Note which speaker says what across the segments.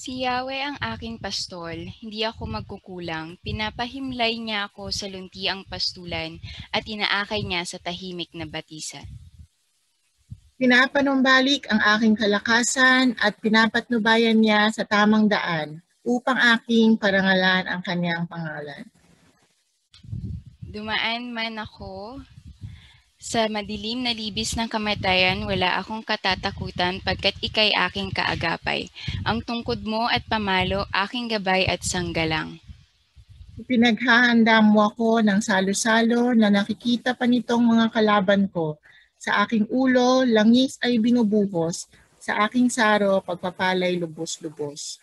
Speaker 1: Si Yahweh ang aking pastol, hindi ako magkukulang. Pinapahimlay niya ako sa luntiang pastulan at inaakay niya sa tahimik na batisan.
Speaker 2: Pinapanumbalik ang aking kalakasan at pinapatnubayan niya sa tamang daan upang aking parangalan ang kanyang pangalan.
Speaker 1: Dumaan man ako sa madilim na libis ng kamatayan, wala akong katatakutan pagkat ika'y aking kaagapay. Ang tungkod mo at pamalo, aking gabay at sanggalang.
Speaker 2: Ipinaghahanda mo ako ng salo-salo na nakikita pa nitong mga kalaban ko. Sa aking ulo, langis ay binubuhos. Sa aking saro, pagpapalay lubos-lubos.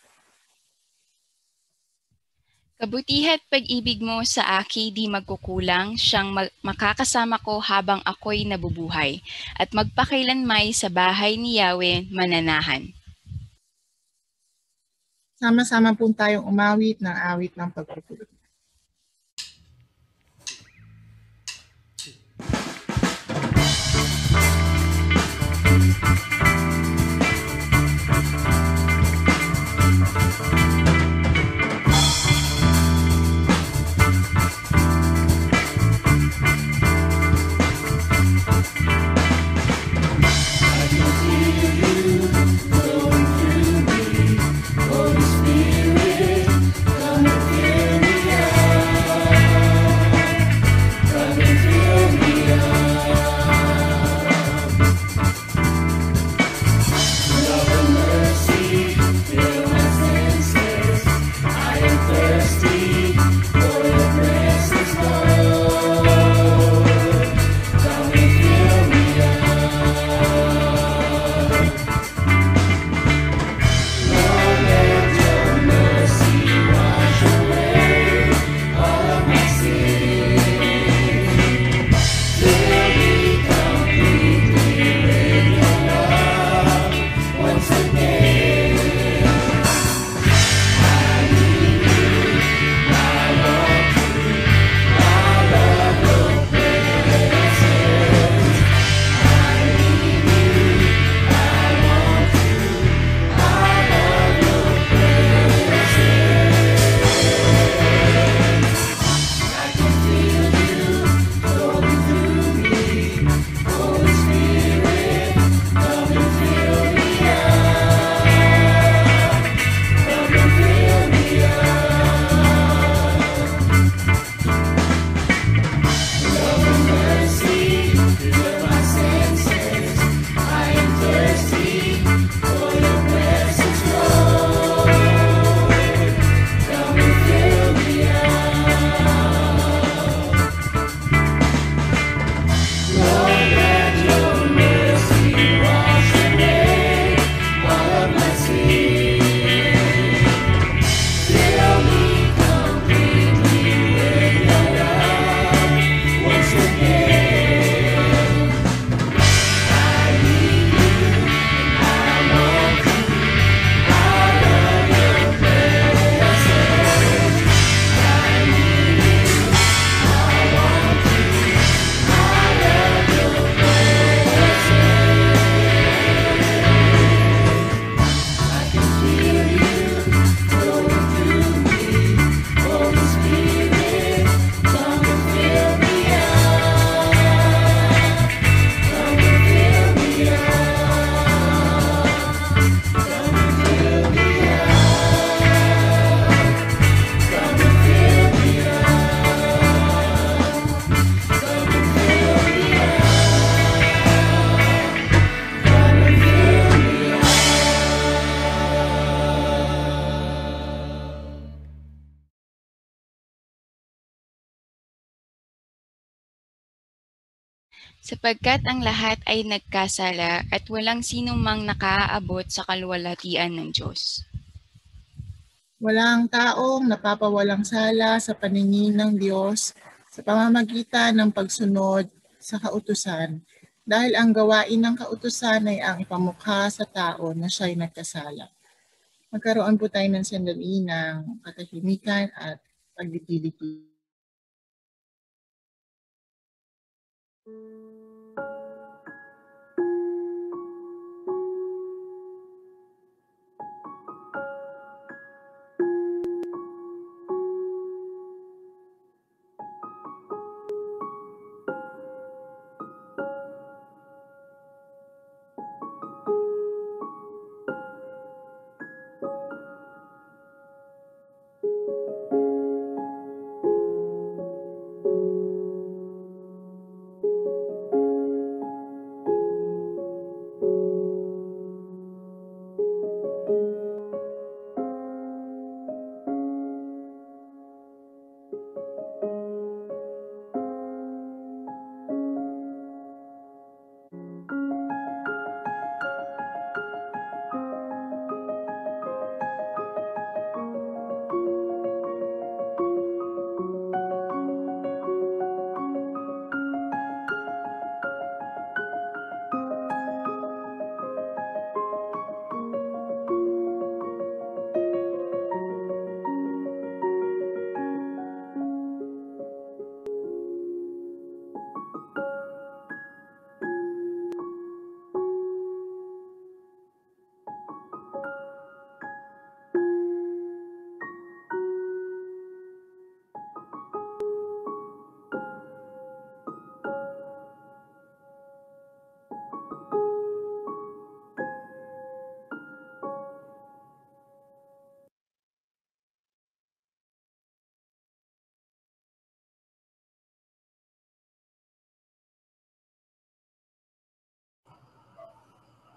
Speaker 1: Kabutihat pag-ibig mo sa aki di magkukulang, siyang makakasama ko habang ako'y nabubuhay, at magpakailanmay sa bahay ni Yahweh mananahan.
Speaker 2: Sama-sama po tayong umawit ng awit ng pagpupuri.
Speaker 1: sapagkat ang lahat ay nagkasala at walang sino mang nakaaabot sa kaluwalhatian ng Diyos.
Speaker 2: Walang taong napapawalang sala sa paningin ng Diyos sa pamamagitan ng pagsunod sa kautusan, dahil ang gawain ng kautusan ay ang ipamukha sa tao na siya'y nagkasala. Magkaroon po tayo ng sandali ng katahimikan at pagdidiliti.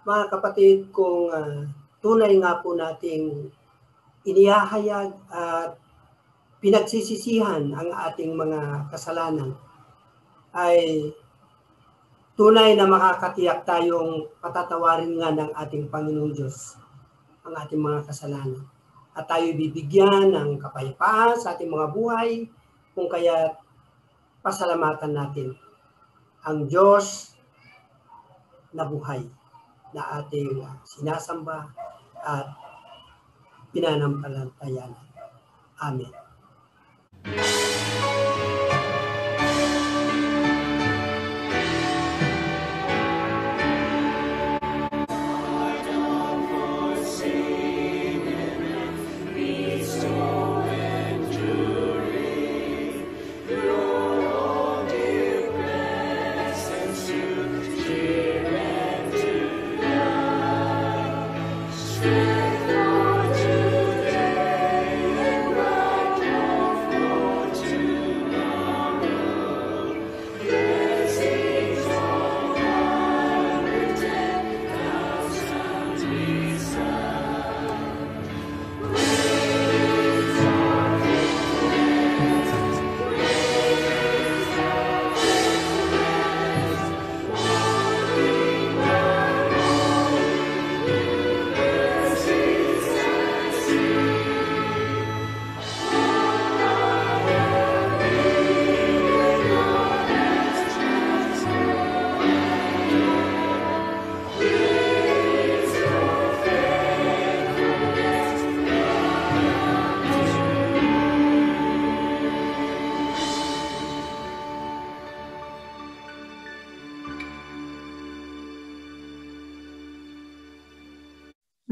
Speaker 3: Mga kapatid, kung tunay nga po nating inihahayag at pinagsisisihan ang ating mga kasalanan, ay tunay na makakatiyak tayong patatawarin nga ng ating Panginoong Diyos ang ating mga kasalanan. At tayo bibigyan ng kapayapaan sa ating mga buhay, kung kaya pasalamatan natin ang Diyos na buhay na ating sinasamba at pinanampalatayaan. Amen.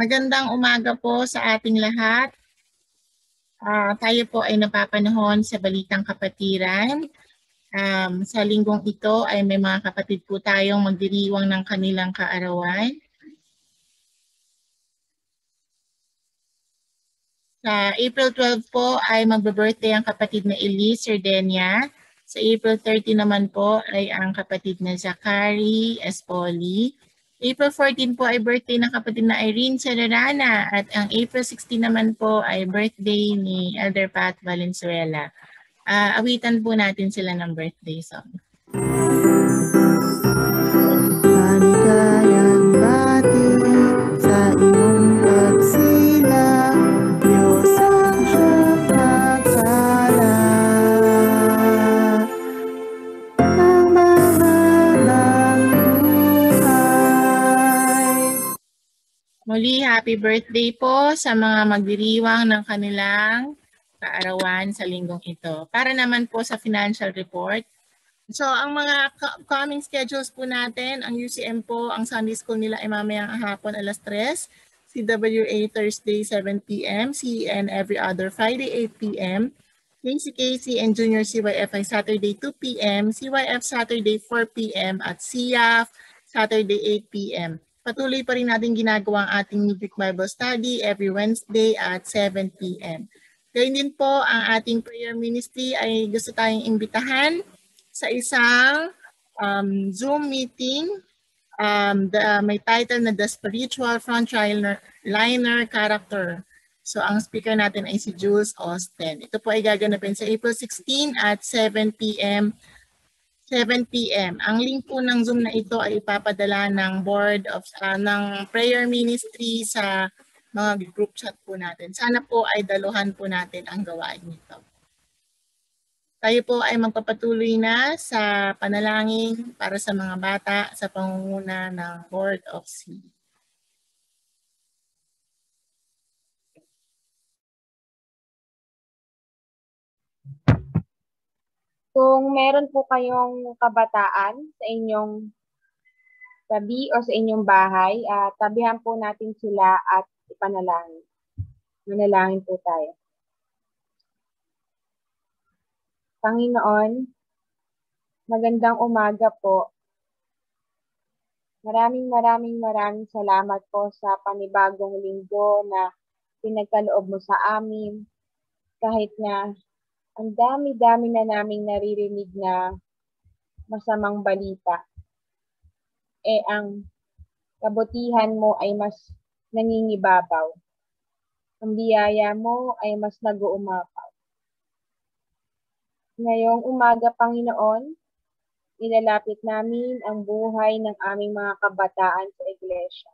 Speaker 2: Magandang umaga po sa ating lahat. Tayo po ay napapanahon sa Balitang Kapatiran. Sa linggong ito ay may mga kapatid po tayong magdiriwang ng kanilang kaarawan. Sa April 12 po ay magbe-birthday ang kapatid na Elise Sardenia. Sa April 30 naman po ay ang kapatid na Zachary Espoli. April 14 po ay birthday ng kapatid na Irene Cerrana at ang April 16 naman po ay birthday ni Elder Pat Valenzuela. Awitan po natin sila ng birthday song. Muli, happy birthday po sa mga magdiriwang ng kanilang kaarawan sa linggong ito. Para naman po sa financial report, so ang mga coming schedules po natin, ang UCM po, ang Sunday School nila ay mamayang hapon alas 3, CWA Thursday 7 p.m., CEN every other Friday 8 p.m., KCKC and Junior CYFI Saturday 2 p.m., CYF Saturday 4 p.m. at CYAF Saturday 8 p.m. Patuloy pa rin natin ginagawa ang ating Midweek Bible Study every Wednesday at 7 p.m. Gayun din po ang ating prayer ministry ay gusto tayong imbitahan sa isang Zoom meeting. May title na The Spiritual Frontliner Character. So ang speaker natin ay si Jules Austin. Ito po ay gaganapin sa April 16 at 7 p.m. 7 p.m. Ang link po ng Zoom na ito ay ipapadala ng board of ng prayer ministry sa mga group chat po natin. Sana po ay daluhan po natin ang gawain nito. Tayo po ay magpapatuloy na sa panalangin para sa mga bata sa pangunguna ng Board of C.
Speaker 4: Kung meron po kayong kabataan sa inyong tabi o sa inyong bahay, tabihan po natin sila at ipanalangin. Manalangin po tayo. Panginoon, magandang umaga po. Maraming salamat po sa panibagong linggo na pinagkaloob mo sa amin. Kahit na ang dami-dami na naming naririnig na masamang balita, ang kabutihan mo ay mas nangingibabaw. Ang biyaya mo ay mas nag-uumapaw. Ngayong umaga, Panginoon, ilalapit namin ang buhay ng aming mga kabataan sa iglesia.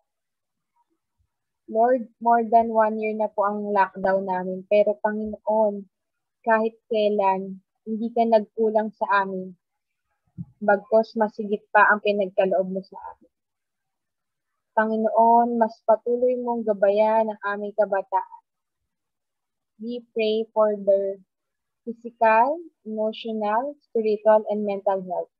Speaker 4: Lord, more than 1 year na po ang lockdown namin, pero Panginoon, kahit kailan, hindi ka nagkulang sa amin. Bagkos masigit pa ang pinagkaloob mo sa amin. Panginoon, mas patuloy mong gabayan ang aming kabataan. We pray for their physical, emotional, spiritual, and mental health.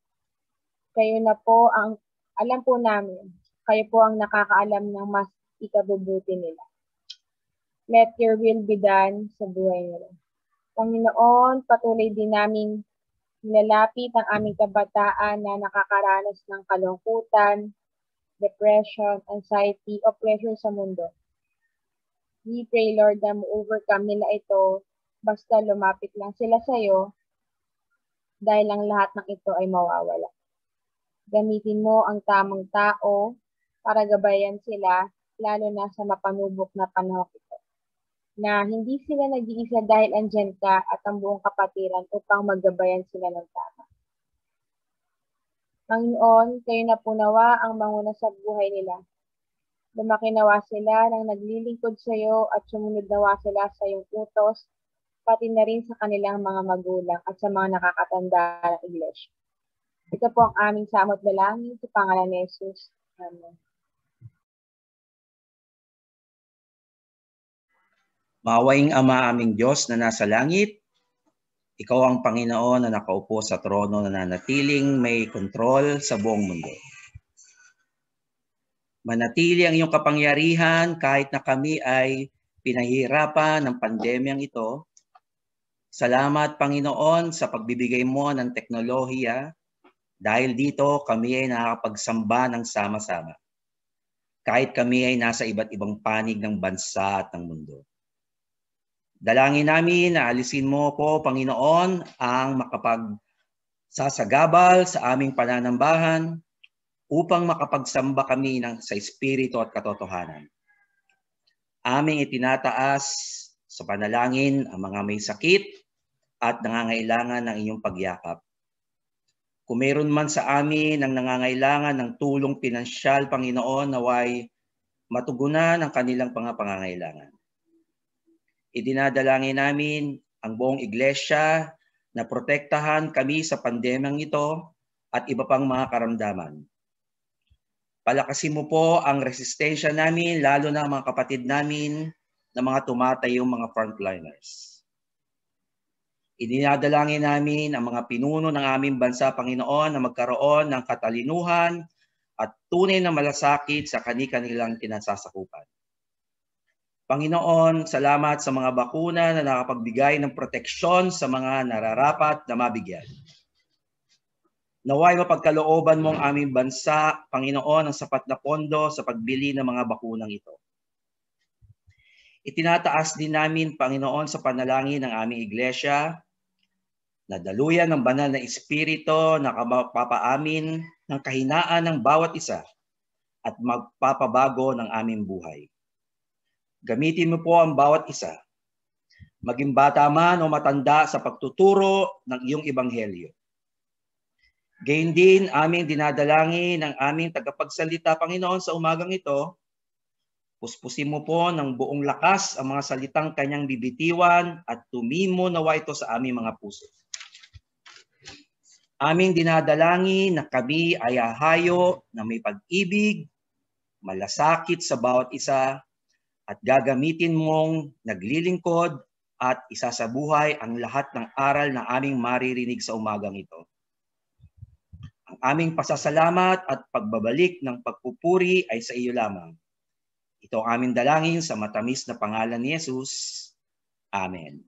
Speaker 4: Kayo na po ang, alam po namin, kayo po ang nakakaalam ng mas ikabubuti nila. Let your will be done sa buhay nila. Panginoon, patuloy din namin nilalapit ang aming kabataan na nakakaranas ng kalungkutan, depression, anxiety, o pressure sa mundo. We pray, Lord, na ma-overcome nila ito basta lumapit lang sila sa iyo dahil ang lahat ng ito ay mawawala. Gamitin mo ang tamang tao para gabayan sila, lalo na sa mapanubok na panahon ito. Na hindi sila nag-iisa dahil andyan ka at ang buong kapatiran upang maggabayan sila ng tama. Panginoon, kayo na po nawa ang manguna sa buhay nila. Lumaki nawa sila nang naglilingkod sa iyo at sumunod nawa sila sa iyong utos, pati na rin sa kanilang mga magulang at sa mga nakakatanda ng iglesia. Ito po ang aming samot dalangin sa pangalan ni Jesus. Amen.
Speaker 5: Mawaing Ama aming Diyos na nasa langit, Ikaw ang Panginoon na nakaupo sa trono na nanatiling may kontrol sa buong mundo. Manatili ang iyong kapangyarihan kahit na kami ay pinahihirapan ng pandemyang ito. Salamat, Panginoon, sa pagbibigay mo ng teknolohiya dahil dito kami ay nakakapagsamba ng sama-sama. Kahit kami ay nasa iba't ibang panig ng bansa at ng mundo. Dalangin namin na alisin mo po, Panginoon, ang makapagsasagabal sa aming pananambahan upang makapagsamba kami sa Espiritu at katotohanan. Aming itinataas sa panalangin ang mga may sakit at nangangailangan ng iyong pagyakap. Kung mayroon man sa amin ang nangangailangan ng tulong pinansyal, Panginoon, naway matugunan ang kanilang pangangailangan. Idinadalangin namin ang buong iglesia na protektahan kami sa pandemyang ito at iba pang mga karamdaman. Palakasin mo po ang resistensya namin, lalo na mga kapatid namin na mga tumatayong mga frontliners. Idinadalangin namin ang mga pinuno ng aming bansa, Panginoon, na magkaroon ng katalinuhan at tunay na malasakit sa kani-kanilang kinasasakupan. Panginoon, salamat sa mga bakuna na nakapagbigay ng proteksyon sa mga nararapat na mabigyan. Naway mapagkalooban mo ang aming bansa, Panginoon, ang sapat na pondo sa pagbili ng mga bakunang ito. Itinataas din namin, Panginoon, sa panalangin ng aming iglesia, na daluyan ng banal na espiritu na magpapaamin ng kahinaan ng bawat isa at magpapabago ng aming buhay. Gamitin mo po ang bawat isa, maging bata man o matanda, sa pagtuturo ng iyong ebanghelyo. Gayun din aming dinadalangin ang aming tagapagsalita, Panginoon, sa umagang ito. Puspusin mo po ng buong lakas ang mga salitang kanyang bibitiwan at tumimo nawa ito sa aming mga puso. Aming dinadalangin na kami ay hahayo na may pag-ibig, malasakit sa bawat isa, at gagamitin mong naglilingkod at isasabuhay ang lahat ng aral na aming maririnig sa umagang ito. Ang aming pasasalamat at pagbabalik ng pagpupuri ay sa iyo lamang. Ito ang aming dalangin sa matamis na pangalan ni Jesus. Amen.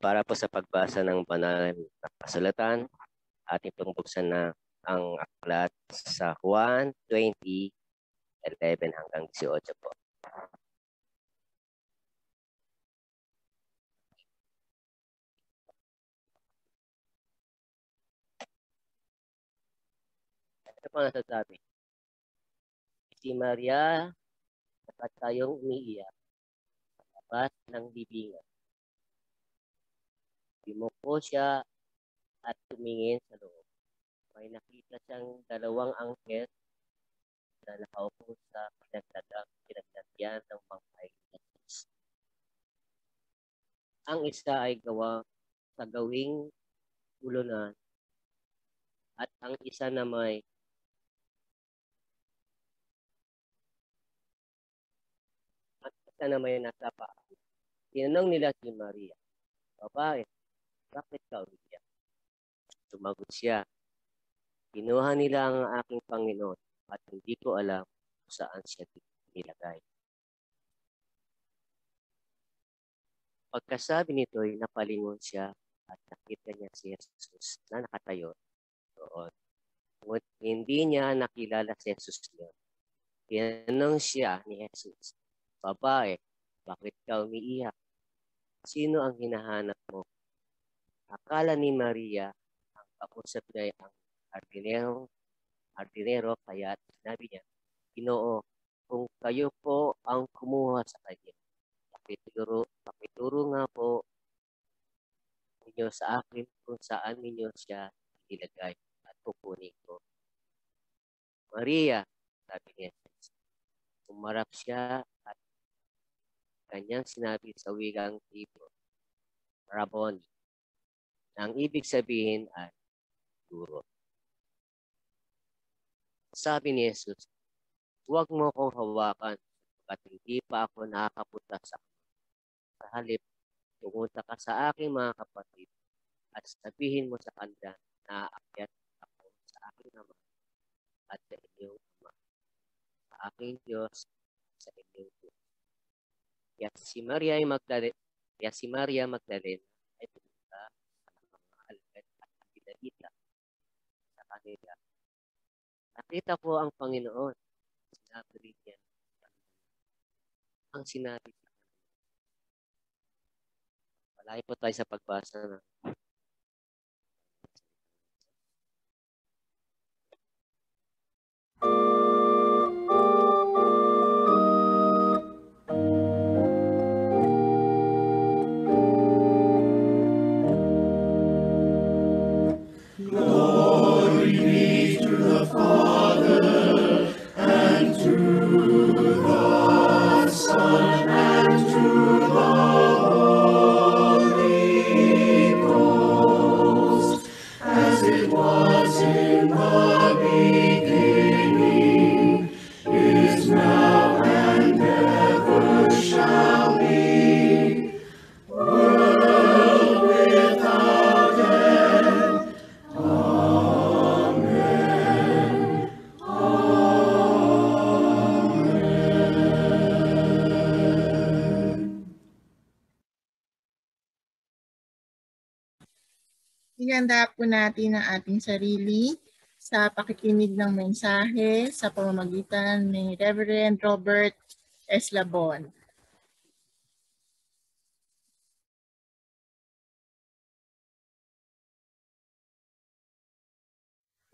Speaker 6: Para po sa pagbasa ng banal na kasulatan, ating pong buksan na ang aklat sa Juan 20:11 hanggang 18 po. Ito po nasasabi. Si Maria, dapat tayong umiiyak sa labas ng libingan. Yumuko siya at tumingin sa loob. May nakita siyang dalawang anghel na nakaupo sa pinaglagyan ng bangkay ni Jesus. Ang isa ay gawa sa gawing ulunan at ang isa na may nasa paa. Tinanong nila si Maria, "Babae, bakit ka umiiyak?" Sumagot siya, "Kinuha nila ang aking Panginoon at hindi ko alam kung saan siya nilagay." Pagkasabi nito'y napalingon siya at nakita niya si Jesus na nakatayo doon. Ngunit hindi niya nakilala si Jesus noon. Tinanong siya ni Jesus, "Babae, bakit ka umiiyak? Sino ang hinahanap mo?" Akala ni Maria ang kausap niya ay ang hardinero, kaya sinabi niya, "Ginoo, kung kayo po ang kumuha sa kanya, pakituro nga po ninyo sa akin kung saan ninyo siya ilagay at kukunin ko." "Maria," sabi niya, umarap siya at kanyang sinabi sa wikang Hebrew, "Rabboni," na ang ibig sabihin ay guro. Sabi ni Jesus, "Huwag mo akong hawakan at hindi pa ako nakakapunta sa halip. Pumunta ka sa aking mga kapatid at sabihin mo sa kanila na aakyat ako sa aking Ama at sa inyong Ama, sa aking Diyos, sa inyong Diyos." Kaya si Maria Magdalena ay pumunta sa mga alagad at pinalita sa kanila, "Nakita ko ang Panginoon." Sinabi rin niya ang sinabi sa kanila. Malayo po tayo sa pagbasa na.
Speaker 2: Ihanda po natin ang ating sarili sa pakikinig ng mensahe sa pamamagitan ni Reverend Robert Eslabon.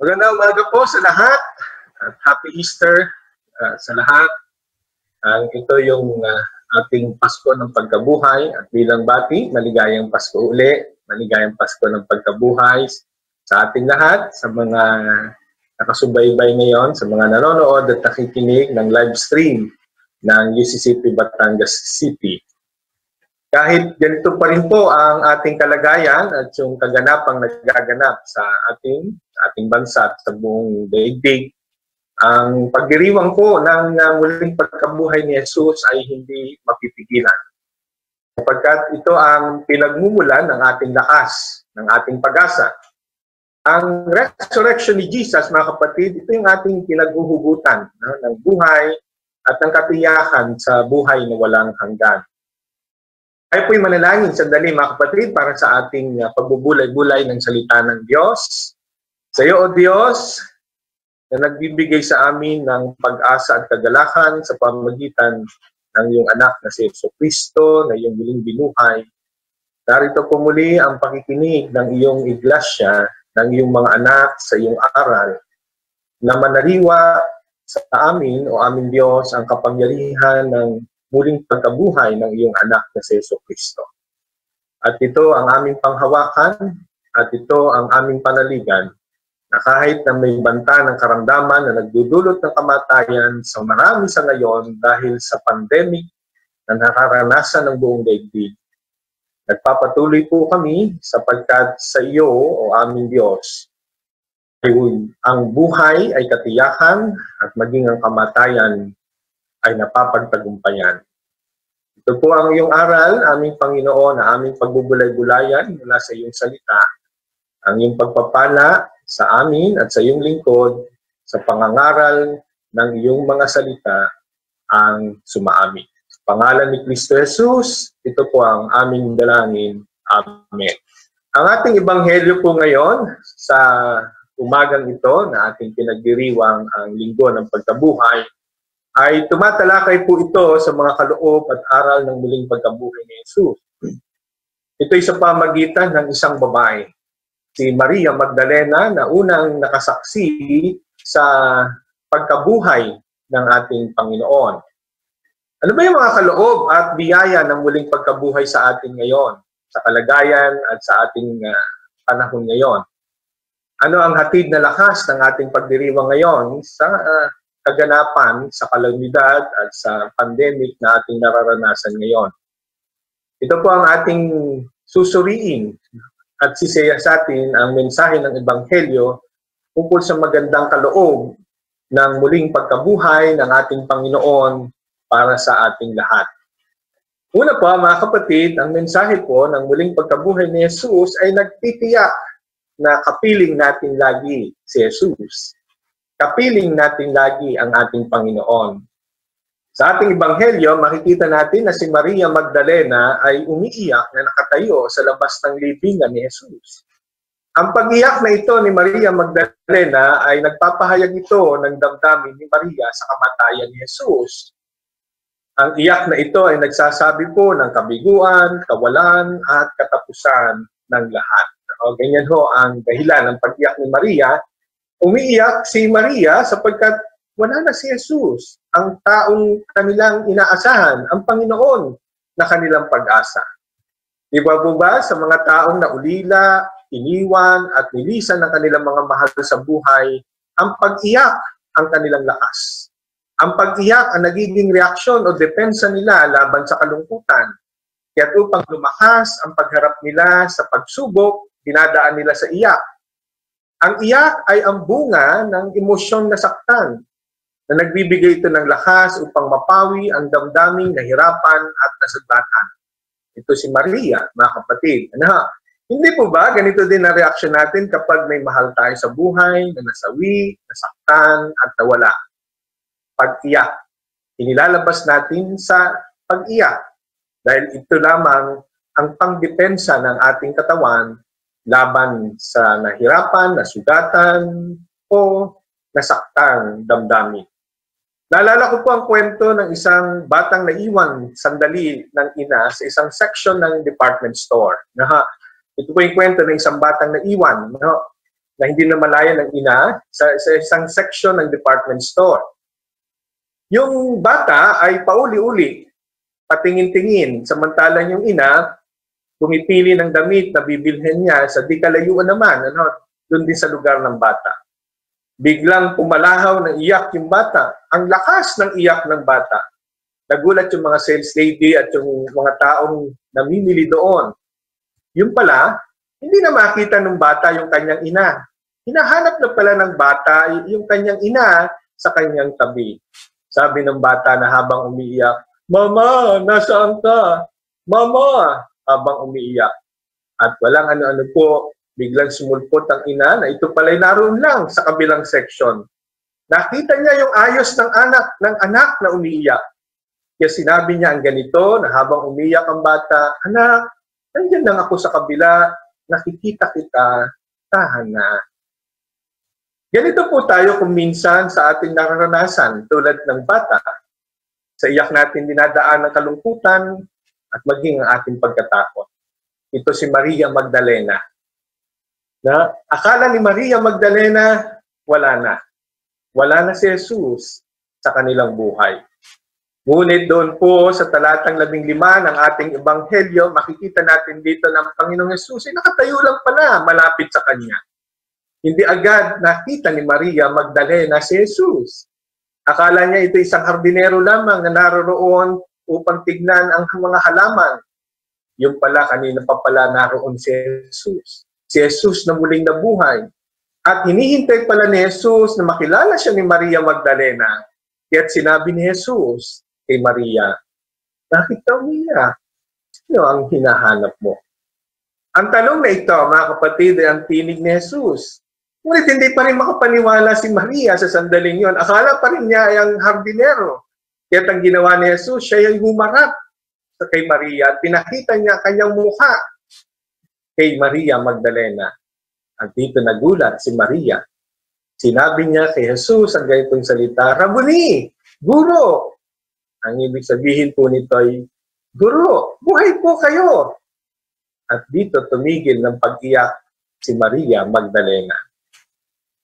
Speaker 7: Magandang umaga po sa lahat at Happy Easter sa lahat. Ito yung ating Pasko ng Pagkabuhay at bilang bati, maligayang Pasko uli. Maligayang Pasko ng Pagkabuhay sa ating lahat, sa mga nakasubaybay ngayon, sa mga nanonood at nakikinig ng live stream ng UCCP Batangas City. Kahit ganito pa rin po ang ating kalagayan at yung kaganapang nagaganap sa ating bansa at sa buong daigdig, ang pagdiriwang po ng muling pagkabuhay ni Jesus ay hindi mapipigilan. Sapagkat ito ang pinagmumulan ng ating lakas, ng ating pag-asa. Ang resurrection ni Jesus, mga kapatid, ito yung ating pinaghuhugutan ng buhay at ng katiyakan sa buhay na walang hanggan. Ay po'y manalangin sandali, mga kapatid, para sa ating pagbubulay-bulay ng salita ng Diyos. Sa iyo, O Diyos, na nagbibigay sa amin ng pag-asa at kagalakan sa pamamagitan ng iyong anak na si Jesucristo, na iyong muling binuhay. Narito po muli ang pakikinig ng iyong iglesia, ng iyong mga anak sa iyong aral, na manariwa sa amin, o aming Diyos, ang kapangyarihan ng muling pagkabuhay ng iyong anak na si Jesucristo. At ito ang aming panghawakan, at ito ang aming panaligan, na kahit na may banta ng karamdaman na nagdudulot ng kamatayan sa marami sa ngayon dahil sa pandemic na nakaranasan ng buong daigdig, nagpapatuloy po kami sapagkat sa iyo, o aming Diyos, ang buhay ay katiyakan at maging ang kamatayan ay napapagtagumpayan. Ito po ang iyong aral, aming Panginoon, na aming pagbubulay-bulayan mula sa iyong salita, ang iyong pagpapala sa amin at sa iyong lingkod sa pangangaral ng iyong mga salita ang sumaamin. Sa pangalan ni Kristo Jesus, ito po ang aming dalangin. Amen. Ang ating ebanghelyo po ngayon sa umagang ito na ating pinagdiriwang ang linggo ng pagkabuhay ay tumatalakay po ito sa mga kaloob at aral ng muling pagkabuhay ni Jesus. Ito'y sa pamagitan ng isang babae, si Maria Magdalena, na unang nakasaksi sa pagkabuhay ng ating Panginoon. Ano ba yung mga kaloob at biyaya ng muling pagkabuhay sa atin ngayon, sa kalagayan at sa ating panahon ngayon? Ano ang hatid na lakas ng ating pagdiriwang ngayon sa kaganapan, sa kalamidad at sa pandemic na ating nararanasan ngayon? Ito po ang ating susuriin at sisaya sa atin ang mensahe ng Ebanghelyo tungkol sa magandang kaloob ng muling pagkabuhay ng ating Panginoon para sa ating lahat. Una po, mga kapatid, ang mensahe po ng muling pagkabuhay ni Jesus ay nagtitiyak na kapiling natin lagi si Jesus. Kapiling natin lagi ang ating Panginoon. Sa ating ebanghelyo, makikita natin na si Maria Magdalena ay umiiyak na nakatayo sa labas ng libingan ni Jesus. Ang pag-iyak na ito ni Maria Magdalena ay nagpapahayag ito ng damdamin ni Maria sa kamatayan ni Jesus. Ang iyak na ito ay nagsasabi po ng kabiguan, kawalan, at katapusan ng lahat. O, ganyan ho ang dahilan ng pag-iyak ni Maria. Umiiyak si Maria sapagkat wala na si Jesus, ang taong kanilang inaasahan, ang Panginoon na kanilang pag-asa. Di ba po ba sa mga taong naulila, iniwan, at nilisan ng kanilang mga mahal sa buhay, ang pag-iyak ang kanilang lakas. Ang pag-iyak ang nagiging reaksyon o depensa nila laban sa kalungkutan. Kaya upang lumakas ang pagharap nila sa pagsubok, dinadaan nila sa iyak. Ang iyak ay ang bunga ng emosyong nasaktan, na nagbibigay ito ng lakas upang mapawi ang damdaming nahirapan at nasugatan. Ito si Maria, mga kapatid. Hindi po ba ganito din ang reaksyon natin kapag may mahal tayo sa buhay, na nasawi, nasaktan, at nawala? Pag-iyak. Inilalabas natin sa pag-iyak dahil ito lamang ang pangdepensa ng ating katawan laban sa nahirapan, nasugatan, o nasaktang damdamin. Naalala ko po ang kwento ng isang batang naiwan sandali ng ina sa isang section ng department store. Ito po yung kwento ng isang batang naiwan na hindi na malaya ng ina sa isang section ng department store. Yung bata ay pauli-uli, patingin-tingin, samantalang yung ina, pumipili ng damit na bibilhin niya sa di kalayuan naman, doon din sa lugar ng bata. Biglang pumalahaw ng iyak yung bata. Ang lakas ng iyak ng bata. Nagulat yung mga sales lady at yung mga taong namimili doon. Yung pala, hindi na makita ng bata yung kanyang ina. Hinahanap na pala ng bata yung kanyang ina sa kanyang tabi. Sabi ng bata na habang umiiyak, "Mama, nasaan ka? Mama!" habang umiiyak. At walang ano-ano po, biglang sumulpot ang ina na ito pala'y naroon lang sa kabilang section. Nakita niya yung ayos ng anak na umiiyak. Kaya sinabi niya ang ganito na habang umiiyak ang bata, "Anak, nandiyan lang ako sa kabila, nakikita kita, tahan na." Ganito po tayo kung minsan sa ating nararanasan tulad ng bata. Sa iyak natin dinadaan ng kalungkutan at maging ang ating pagkatakot. Ito si Maria Magdalena. Na akala ni Maria Magdalena, wala na. Wala na si Jesus sa kanilang buhay. Ngunit doon po sa talatang 15 ng ating ebanghelyo, makikita natin dito na ang Panginoong Jesus ay nakatayo lang pala malapit sa Kanya. Hindi agad nakita ni Maria Magdalena si Jesus. Akala niya ito isang hardinero lamang na naroon upang tignan ang mga halaman. Yung pala, kanina pa pala naroon si Jesus. Si Jesus na muling nabuhay. At hinihintay pala ni Jesus na makilala siya ni Maria Magdalena. Kaya't sinabi ni Jesus kay Maria, "Bakit ka umiyak? Sino ang hinahanap mo?" Ang tanong na ito, mga kapatid, ay ang tinig ni Jesus. Ngunit hindi pa rin makapaniwala si Maria sa sandaling yon. Akala pa rin niya ay ang hardinero. Kaya't ang ginawa ni Jesus, siya ay humarap kay Maria at pinakita niya kanyang mukha. kay Maria Magdalena. At dito nagulat si Maria. Sinabi niya kay Jesus ang ganitong salita, Rabuni, Guro. Ang ibig sabihin po nito ay, Guro, buhay po kayo. At dito tumigil ng pag-iyak si Maria Magdalena.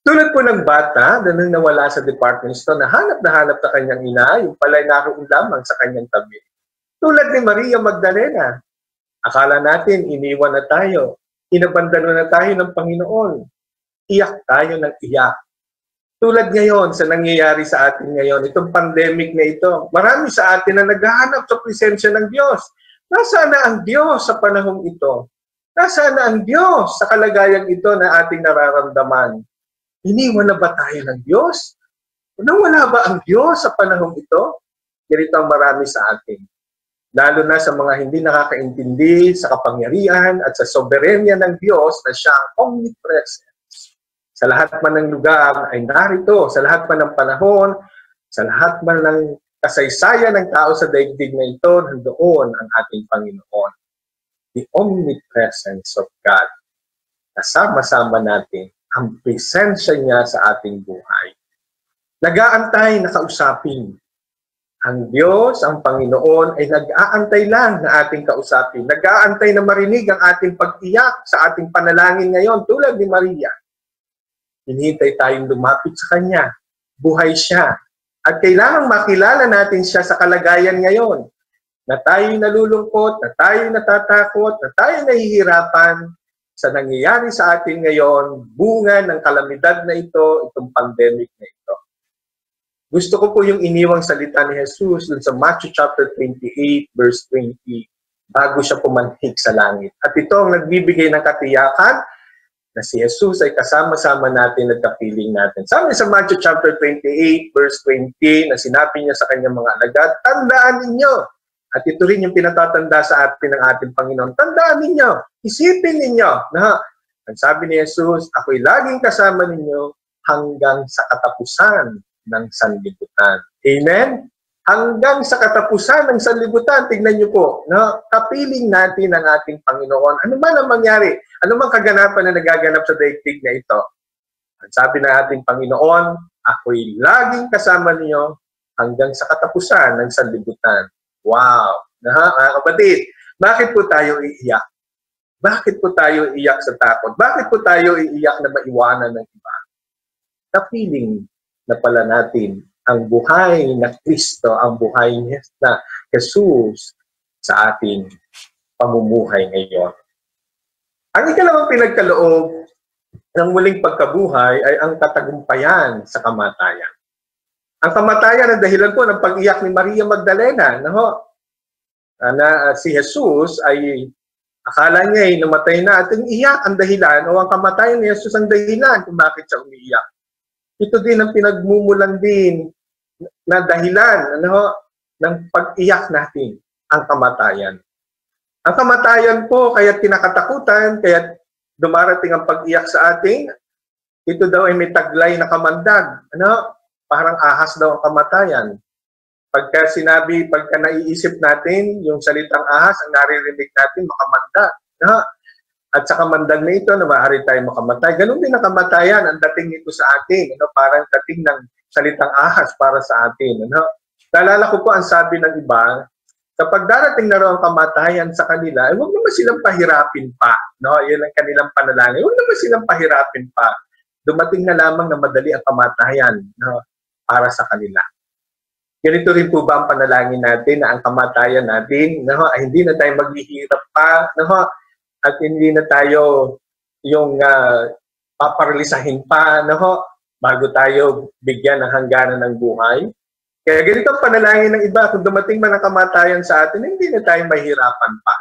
Speaker 7: Tulad po ng bata na nang nawala sa department store, nahanap sa kanyang ina, yung pala'y naroon lamang sa kanyang tabi. Tulad ni Maria Magdalena, akala natin iniwan na tayo, inabandano na tayo ng Panginoon. Iyak tayo ng iyak. Tulad ngayon sa nangyayari sa atin ngayon, itong pandemic na ito, marami sa atin na naghahanap sa presensya ng Diyos. Nasaan na ang Diyos sa panahong ito? Nasaan na ang Diyos sa kalagayang ito na ating nararamdaman? Iniwan na ba tayo ng Diyos? Nawala ba ang Diyos sa panahong ito? Ganito ang marami sa atin. Lalo na sa mga hindi nakakaintindi sa kapangyarihan at sa soberenya ng Diyos na siya ang omnipresent. Sa lahat man ng lugar ay narito, sa lahat man ng panahon, sa lahat man ng kasaysayan ng tao sa daigdig na ito, nandoon ang ating Panginoon. The omnipresence of God. Kasama-sama natin ang presensya niya sa ating buhay. Nag-aantay na kausapin. Ang Diyos, ang Panginoon, ay nag-aantay lang na ating kausapin. Nag-aantay na marinig ang ating pag-iyak sa ating panalangin ngayon, tulad ni Maria. Hinihintay tayong lumapit sa Kanya. Buhay siya. At kailangang makilala natin siya sa kalagayan ngayon. Na tayo'y nalulungkot, na tayo'y natatakot, na tayo'y nahihirapan sa nangyayari sa atin ngayon, bunga ng kalamidad na ito, itong pandemic na ito. Gusto ko po yung iniwang salita ni Jesus dun sa Matthew chapter 28, verse 20, bago siya pumanhik sa langit. At ito ang nagbibigay ng katiyakan na si Jesus ay kasama-sama natin at kapiling natin. Sabi sa Matthew chapter 28, verse 20, na sinabi niya sa kanyang mga alagad, tandaan ninyo, at ito rin yung pinatatanda sa atin ng ating Panginoon, tandaan ninyo, isipin ninyo, na ang sabi ni Jesus, ako'y laging kasama ninyo hanggang sa katapusan ng sanlibutan. Amen? Hanggang sa katapusan ng sanlibutan, tignan niyo po, no? Kapiling natin ang ating Panginoon. Ano man ang mangyari? Ano man kaganapan na nagaganap sa daigdig na ito? Ang sabi ng ating Panginoon, ako'y laging kasama niyo hanggang sa katapusan ng sanlibutan. Wow! Mga kapatid, bakit po tayo iiyak? Bakit po tayo iiyak sa takot? Bakit po tayo iiyak na maiwanan ng iba? Kapiling na pala natin ang buhay na Kristo, ang buhay na Jesus sa ating pamumuhay ngayon. Ang ikalawang pinagkaloob ng muling pagkabuhay ay ang katagumpayan sa kamatayan. Ang kamatayan ang dahilan po ng pag-iyak ni Maria Magdalena. Na si Jesus ay akala niya ay namatay na at ang iyak ang dahilan o ang kamatayan ni Jesus ang dahilan kung bakit siya umiiyak. Ito din ang pinagmumulan din na dahilan ng pag-iyak natin, ang kamatayan. Ang kamatayan po, kaya kinakatakutan, kaya dumarating ang pag-iyak sa atin, ito daw ay may taglay na kamandag. Parang ahas daw ang kamatayan. Pagka naiisip natin, yung salitang ahas, ang naririnig natin, makamandag. At sa kamandag na ito, na maaari tayo makamatay. Ganun din ang kamatayan, ang dating nito sa atin. Parang dating ng salitang ahas para sa atin. Naalala ko po ang sabi ng iba, kapag darating na raw ang kamatayan sa kanila, huwag naman silang pahirapin pa. Yun ang kanilang panalangin. Huwag naman silang pahirapin pa. Dumating na lamang na madali ang kamatayan para sa kanila. Ganito rin po ba ang panalangin natin na ang kamatayan natin, ay hindi na tayo maghihirap pa, at hindi na tayo yung paparalisahin pa, bago tayo bigyan ng hangganan ng buhay. Kaya ganito ang panalangin ng iba, kung dumating man ang kamatayan sa atin, hindi na tayo mahirapan pa.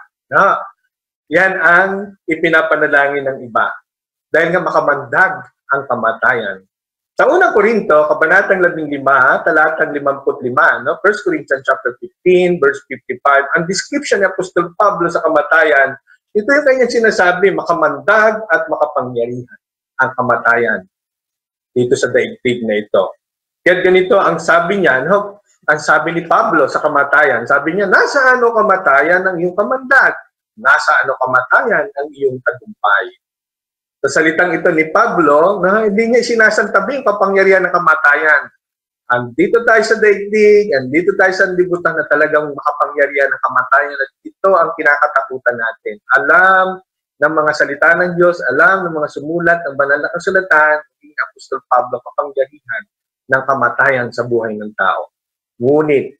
Speaker 7: Yan ang ipinapanalangin ng iba. Dahil nga makamandag ang kamatayan. Sa unang Korinto, kabanatang 15, talatang 55, 1 Corinthians chapter 15, verse 55, ang description ni Apostol Pablo sa kamatayan, ito yung kanyang sinasabi, makamandag at makapangyarihan ang kamatayan dito sa daigdig na ito. Kaya ganito ang sabi niya, ang sabi ni Pablo sa kamatayan, sabi niya, nasaan o kamatayan ang iyong kamandag? Nasa ano kamatayan ang iyong tagumpay? Sa salitang ito ni Pablo, na hindi niya sinasantabi ang kapangyarihan ng kamatayan. Andito tayo sa daigdig, andito tayo sa libutan na talagang makapangyarihan ng kamatayan at ito ang kinakatakutan natin. Alam ng mga salita ng Diyos, alam ng mga sumulat ng banal na kasulatan, ni Apostol Pablo, kapangyarihan ng kamatayan sa buhay ng tao. Ngunit,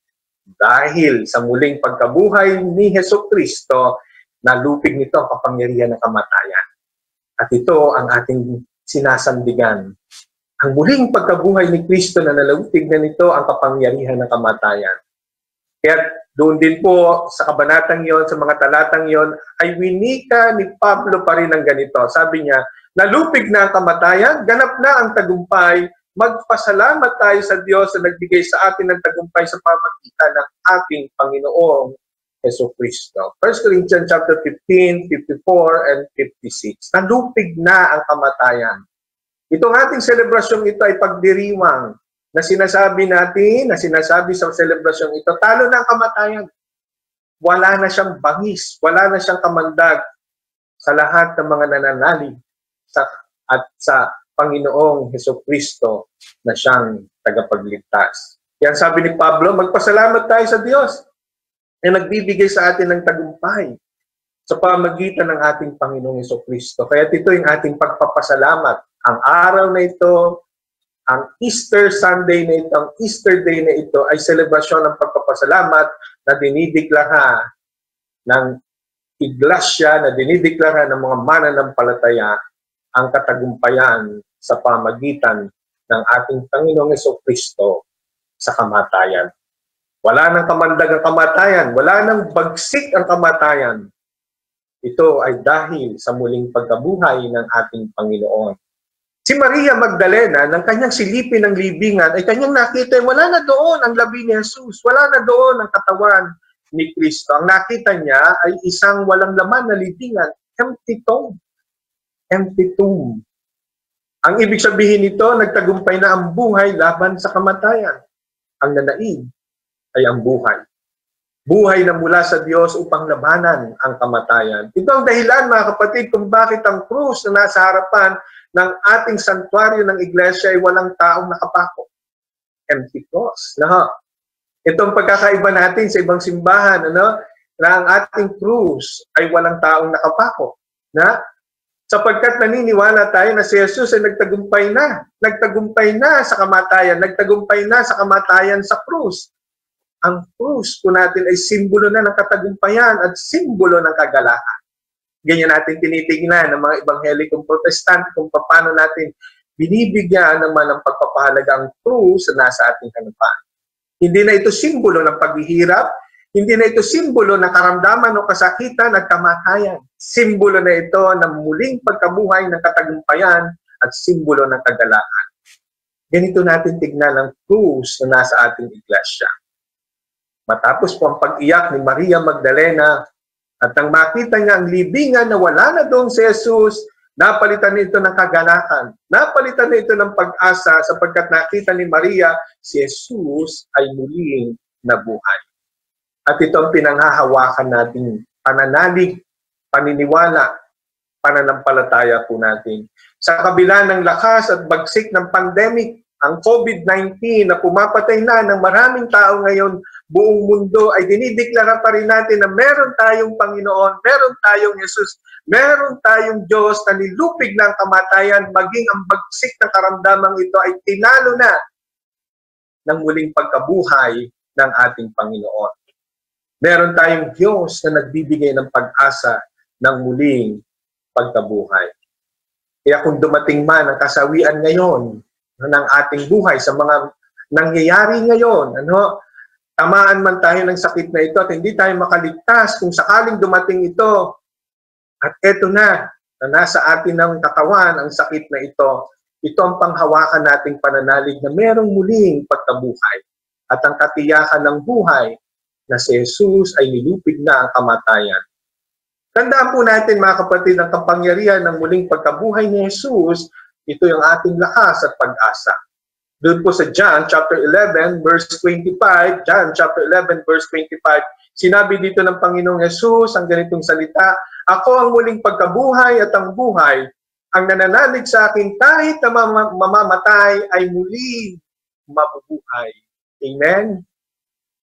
Speaker 7: dahil sa muling pagkabuhay ni Hesukristo, nalupig nito ang kapangyarihan ng kamatayan. At ito ang ating sinasandigan. Ang muling pagkabuhay ni Kristo na nalupig na nito ang kapangyarihan ng kamatayan. Kaya doon din po sa kabanatang yon, sa mga talatang yon, ay winika ni Pablo pa rin ng ganito. Sabi niya, nalupig na ang kamatayan, ganap na ang tagumpay, magpasalamat tayo sa Diyos na nagbigay sa atin ng tagumpay sa pamagitan ng ating Panginoong Jesucristo. 1 Corinthians chapter 15, 54, and 56. Nalupig na ang kamatayan. Itong ating selebrasyong ito ay pagdiriwang na sinasabi natin, na sinasabi sa selebrasyong ito, talo na ang kamatayan. Wala na siyang bangis, wala na siyang kamandag sa lahat ng mga nananalig at sa Panginoong Jesucristo na siyang tagapagligtas. Yan sabi ni Pablo, magpasalamat tayo sa Diyos na nagbibigay sa atin ng tagumpay sa pamagitan ng ating Panginoong Jesucristo. Kaya ito yung ating pagpapasalamat. Ang araw na ito, ang Easter Sunday na ito, ang Easter Day na ito ay selebrasyon ng pagpapasalamat na dinideklara ng iglesia, na dinideklara ng mga mananampalataya ang katagumpayan sa pamagitan ng ating Panginoong Jesucristo sa kamatayan. Wala nang kamandag ang kamatayan, wala nang bagsik ang kamatayan. Ito ay dahil sa muling pagkabuhay ng ating Panginoon. Si Maria Magdalena, nang kanyang silipin ng libingan, ay kanyang nakita, wala na doon ang labi ni Jesus, wala na doon ang katawan ni Kristo. Ang nakita niya ay isang walang laman na libingan, empty tomb. Empty tomb. Ang ibig sabihin nito, nagtagumpay na ang buhay laban sa kamatayan. Ang nanaig ay ang buhay. Buhay na mula sa Diyos upang labanan ang kamatayan. Ito ang dahilan, mga kapatid, kung bakit ang krus na nasa harapan ng ating santuario ng iglesia ay walang taong nakapako. Empty cross. Itong pagkakaiba natin sa ibang simbahan, na ang ating krus ay walang taong nakapako. Sapagkat naniniwala tayo na si Jesus ay nagtagumpay na. Nagtagumpay na sa kamatayan. Nagtagumpay na sa kamatayan sa krus. Ang krus po natin ay simbolo na ng katagumpayan at simbolo ng kagalakan. Ganyan natin tinitignan ng mga ebanghelikong protestant kung paano natin binibigyan naman ng pagpapahalaga ang krus na nasa ating harapan. Hindi na ito simbolo ng paghihirap, hindi na ito simbolo ng karamdaman o kasakitan at kamatayan. Simbolo na ito ng muling pagkabuhay ng katagumpayan at simbolo ng kagalakan. Ganito natin tignan ang krus na nasa ating iglesia. Matapos po ang pag-iyak ni Maria Magdalena at nang makita niya ang libingan na wala na doon si Jesus, napalitan nito ng kagalakan. Napalitan nito ng pag-asa sapagkat nakita ni Maria si Jesus ay muling nabuhay. At ito ang pinanghahawakan natin, pananalig, paniniwala, pananampalataya po natin. Sa kabila ng lakas at bagsik ng pandemic, ang COVID-19 na pumapatay na ng maraming tao ngayon, buong mundo, ay dinideklara pa rin natin na meron tayong Panginoon, meron tayong Jesus, meron tayong Diyos na nilupig ng kamatayan, maging ang bagsik ng karamdamang ito ay tinalo na ng muling pagkabuhay ng ating Panginoon. Meron tayong Diyos na nagbibigay ng pag-asa ng muling pagkabuhay. Kaya kung dumating man ang kasawian ngayon ng ating buhay sa mga nangyayari ngayon, tamaan man tayo ng sakit na ito at hindi tayo makaligtas kung sakaling dumating ito at eto na nasa atin ng katawan ang sakit na ito ang panghawakan nating pananalig na merong muling pagkabuhay at ang katiyakan ng buhay na si Jesus ay nilupig na ang kamatayan. Tandaan po natin mga kapatid, ang kapangyarihan ng muling pagkabuhay ni Jesus, ito yung ating lakas at pag-asa. Doon po sa John chapter 11 verse 25, John chapter 11 verse 25, Sinabi dito ng Panginoong Yesus ang ganitong salita, "Ako ang muling pagkabuhay at ang buhay. Ang nananalig sa akin kahit na mamamatay ay muling mabubuhay." Amen?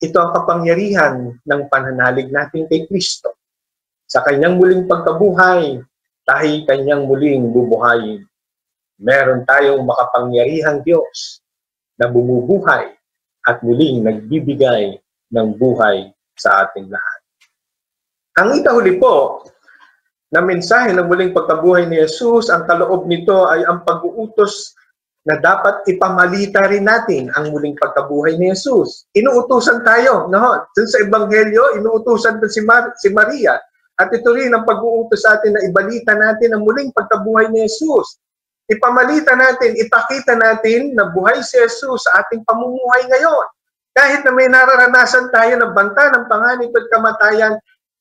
Speaker 7: Ito ang kapangyarihan ng pananalig natin kay Kristo. Sa kanyang muling pagkabuhay, tayo kanyang muling bubuhayin. Meron tayong makapangyarihang Diyos na bumubuhay at muling nagbibigay ng buhay sa ating lahat. Ang ikahuli po na mensahe ng muling pagkabuhay ni Jesus, ang kaloob nito ay ang pag-uutos na dapat ipamalita rin natin ang muling pagkabuhay ni Jesus. Inuutusan tayo, no? Dun sa Ebanghelyo, inuutusan si Maria. At ito rin ang pag-uutos sa atin na ibalita natin ang muling pagkabuhay ni Jesus. Ipamalita natin, ipakita natin na buhay si Jesus sa ating pamumuhay ngayon. Kahit na may nararanasan tayo na banta ng panganib at kamatayan,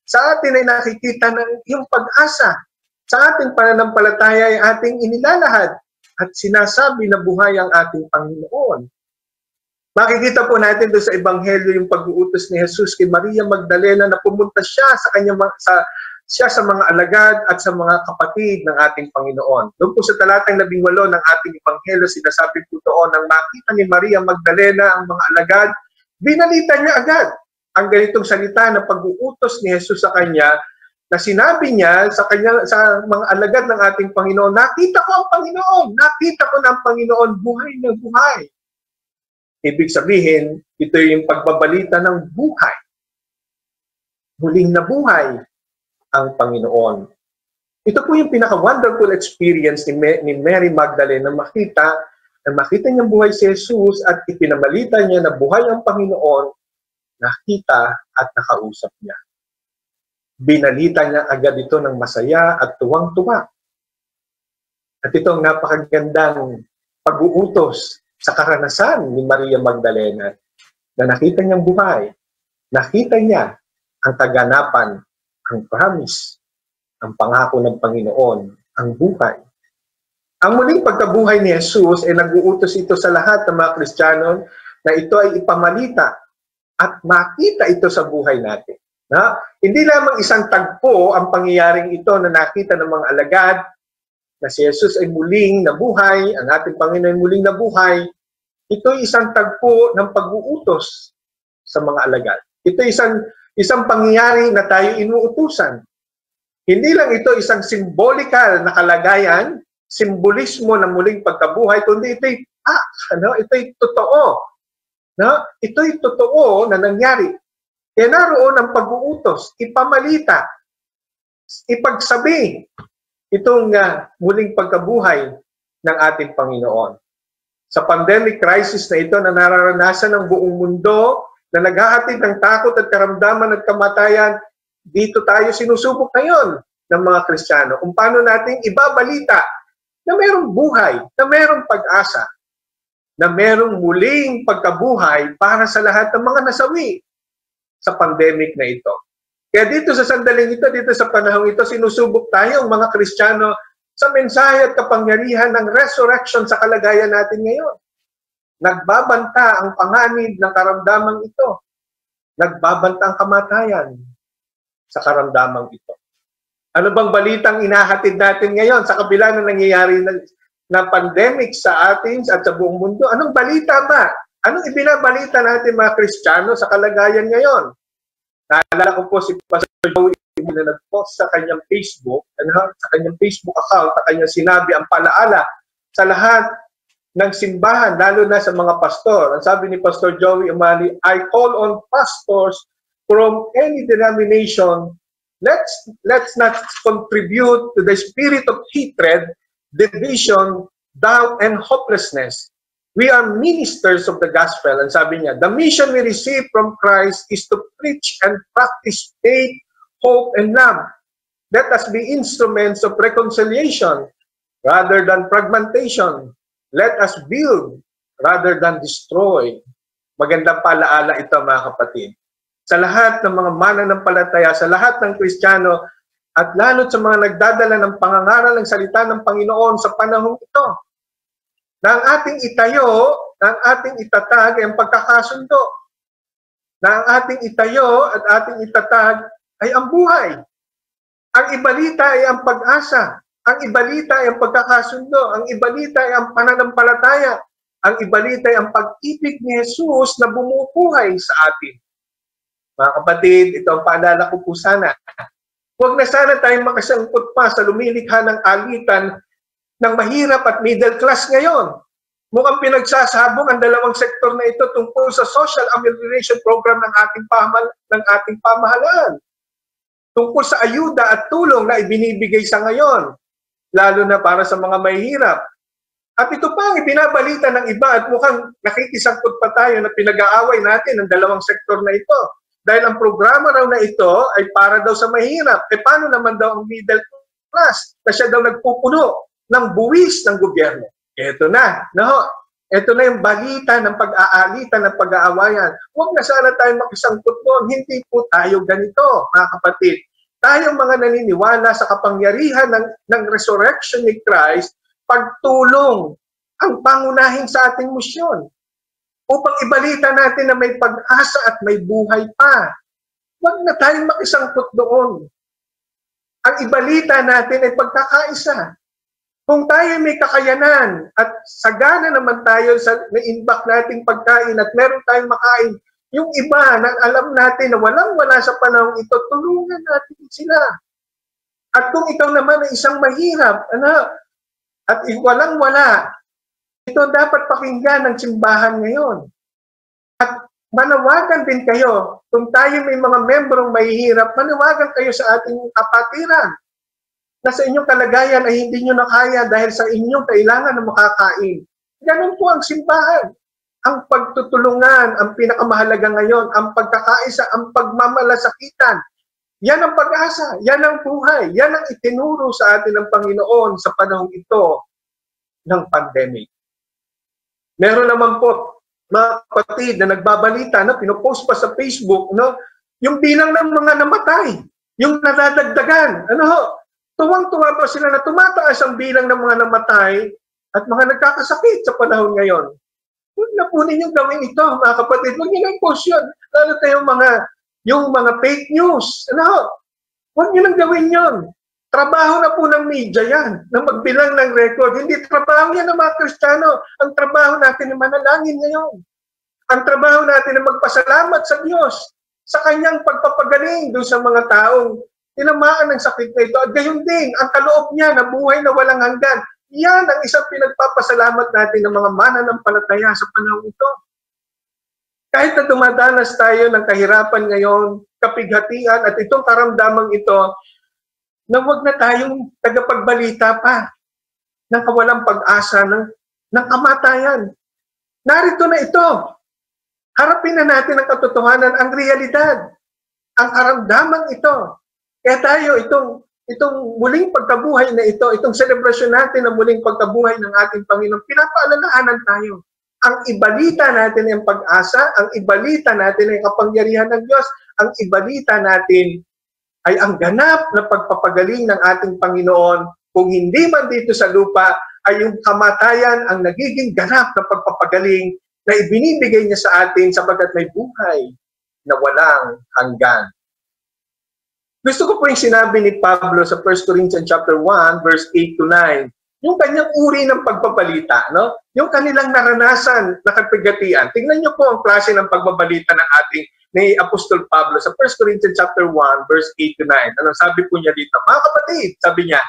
Speaker 7: sa atin ay nakikita ng yung pag-asa. Sa ating pananampalataya ay ating inilalahad at sinasabi na buhay ang ating Panginoon. Makikita po natin doon sa Ebanghelyo yung pag-uutos ni Jesus kay Maria Magdalena na pumunta siya sa mga alagad at sa mga kapatid ng ating Panginoon. Doon po sa talatang 18 ng ating Ebanghelyo, sinasabi po doon nang makita ni Maria Magdalena ang mga alagad, binalita niya agad ang ganitong salita na pag-uutos ni Jesus sa kanya, na sinabi niya sa mga alagad ng ating Panginoon, nakita ko ang Panginoon, nakita ko na ang Panginoon, buhay na buhay. Ibig sabihin, ito yung pagbabalita ng buhay. Huling na buhay ang Panginoon. Ito po yung pinaka-wonderful experience ni Mary Magdalene na makita niyang buhay si Jesus at ipinamalita niya na buhay ang Panginoon, nakita at nakausap niya. Binalita niya agad ito ng masaya at tuwang-tuwa. At ito ang napakagandang pag-uutos sa karanasan ni Maria Magdalena na nakita niyang buhay, nakita niya ang kaganapan, ang promise, ang pangako ng Panginoon, ang buhay. Ang muling pagkabuhay ni Jesus ay nag-uutos ito sa lahat ng mga Kristiyano na ito ay ipamalita at makita ito sa buhay natin. Na, hindi lamang isang tagpo ang pangyayaring ito na nakita ng mga alagad na si Jesus ay muling nabuhay, ang ating Panginoon ay muling nabuhay. Ito ay isang tagpo ng pag-uutos sa mga alagad. Ito ay isang pangyayari na tayo inuutusan. Hindi lang ito isang symbolikal na kalagayan, simbolismo ng muling pagkabuhay, kundi ito'y ito'y totoo. No? Ito'y totoo na nangyari. Kaya naroon ang pag-uutos, ipamalita, ipagsabi itong muling pagkabuhay ng ating Panginoon. Sa pandemic crisis na ito na nararanasan ng buong mundo, na naghahatid ng takot at karamdaman at kamatayan, dito tayo sinusubok ngayon ng mga Kristiyano kung paano natin ibabalita na mayroong buhay, na mayroong pag-asa, na mayroong muling pagkabuhay para sa lahat ng mga nasawi sa pandemic na ito. Kaya dito sa sandaling ito, dito sa panahong ito, sinusubok tayo, mga Kristiyano, sa mensahe at kapangyarihan ng resurrection sa kalagayan natin ngayon. Nagbabanta ang panganib ng karamdamang ito. Nagbabanta ang kamatayan sa karamdamang ito. Ano bang balitang inahatid natin ngayon sa kabila ng nangyayari na pandemic sa atin at sa buong mundo? Anong balita ba? Anong ibinabalita natin mga Kristiyano sa kalagayan ngayon? Naalala ko po si Pastor Joey na nag-post sa kanyang Facebook, sa kanyang Facebook account, sa kanyang sinabi ang palaala sa lahat ng simbahan, lalo na sa mga pastor. Ang sabi ni Pastor Joey Umali, I call on pastors from any denomination, let's not contribute to the spirit of hatred, division, doubt, and hopelessness. We are ministers of the gospel. And sabi niya, the mission we receive from Christ is to preach and practice faith, hope, and love. Let us be instruments of reconciliation rather than fragmentation. Let us build rather than destroy. Magandang palaala ito mga kapatid. Sa lahat ng mga mananampalataya, sa lahat ng Kristiyano, at lalo sa mga nagdadala ng pangangaral ng salita ng Panginoon sa panahong ito, na ang ating itayo, na ang ating itatag ay ang pagkakasundo. na ang ating itayo at ating itatag ay ang buhay. Ang ibalita ay ang pag-asa. Ang ibalita ay ang pagkakasundo. Ang ibalita ay ang pananampalataya. Ang ibalita ay ang pag-ibig ni Jesus na bumubuhay sa atin. Mga kapatid, ito ang paalala ko po sana. Huwag na sana tayong makasangkot pa sa lumilikha ng alitan ng mahirap at middle class ngayon. Mukhang pinagsasabong ang dalawang sektor na ito tungkol sa social amelioration program ng ating pamahalaan. Tungkol sa ayuda at tulong na ibinibigay sa ngayon, lalo na para sa mga mahihirap. At ito pa ang ibinabalita ng iba at mukhang nakikisangkot pa tayo na pinag-aaway natin ang dalawang sektor na ito. Dahil ang programa raw na ito ay para daw sa mahirap. E paano naman daw ang middle class na siya daw nagpupuno ng buwis ng gobyerno? Ito na, no? Ito na yung balita ng pag-aalitan, ng pag-aawayan. Huwag na sana tayo makisangkot doon. Hindi po tayo ganito, mga kapatid. Tayong mga naniniwala sa kapangyarihan ng resurrection ni Christ, pagtulong ang pangunahin sa ating misyon. Upang ibalita natin na may pag-asa at may buhay pa. Huwag na tayong makisangkot doon. Ang ibalita natin ay pagkakaisa. Kung tayo may kakayanan at sagana naman tayo sa na-imbak nating pagkain at meron tayong makain, yung iba na alam natin na walang-wala sa panahon ito, tulungan natin sila. At kung ikaw naman ay isang mahirap, at walang-wala, ito dapat pakinggan ng simbahan ngayon. At manawagan din kayo, kung tayo may mga membrong mahihirap, manawagan kayo sa ating kapatiran. Na sa inyong kalagayan ay hindi nyo nakaya dahil sa inyong kailangan na makakain. Ganun po ang simbahan. Ang pagtutulungan, ang pinakamahalaga ngayon, ang pagkakaisa, ang pagmamalasakitan. Yan ang pag-asa, yan ang buhay, yan ang itinuro sa atin ng Panginoon sa panahong ito ng pandemic. Meron naman po, mga kapatid na nagbabalita, no, pinopost pa sa Facebook, no, yung bilang ng mga namatay, yung nadadagdagan, tuwang-tuwa pa sila na tumataas ang bilang ng mga namatay at mga nagkakasakit sa panahon ngayon. Huwag na po ninyong gawin ito, mga kapatid. Huwag niyo nang post yun. Lalo tayong yung mga fake news. Huwag niyo nang gawin yun. Trabaho na po ng media yan, na magbilang ng record. Hindi trabaho yan ng mga Kristiyano. Ang trabaho natin ay manalangin ngayon. Ang trabaho natin ay magpasalamat sa Diyos sa kanyang pagpapagaling doon sa mga taong tinamaan ng sakit na ito. At gayon din, ang kaloob niya na buhay na walang hanggan. Yan ang isang pinagpapasalamat natin ng mga mananampalataya sa panahon ito. Kahit na dumadanas tayo ng kahirapan ngayon, kapighatian at itong karamdamang ito, na huwag na tayong tagapagbalita pa ng kawalang pag-asa ng kamatayan. Narito na ito. Harapin na natin ang katotohanan, ang realidad, ang karamdaman ito. Kaya tayo, itong muling pagkabuhay na ito, itong selebrasyon natin ng muling pagkabuhay ng ating Panginoon, pinapaalalahanan tayo. Ang ibalita natin ay ang pag-asa, ang ibalita natin ay kapangyarihan ng Diyos, ang ibalita natin ay ang ganap na pagpapagaling ng ating Panginoon. Kung hindi man dito sa lupa, ay yung kamatayan ang nagiging ganap na pagpapagaling na ibinibigay niya sa atin sapagkat may buhay na walang hanggan. Gusto ko po yung sinabi ni Pablo sa 1 Corinthians chapter 1, verse 8 to 9. Yung kanyang uri ng pagpapalita, no? Yung kanilang naranasan na kapigatian. Tingnan niyo po ang klase ng pagbabalita ng ating ni Apostol Pablo sa 1 Corinthians chapter 1, verse 8 to 9. Anong sabi po niya dito? Mga kapatid, sabi niya,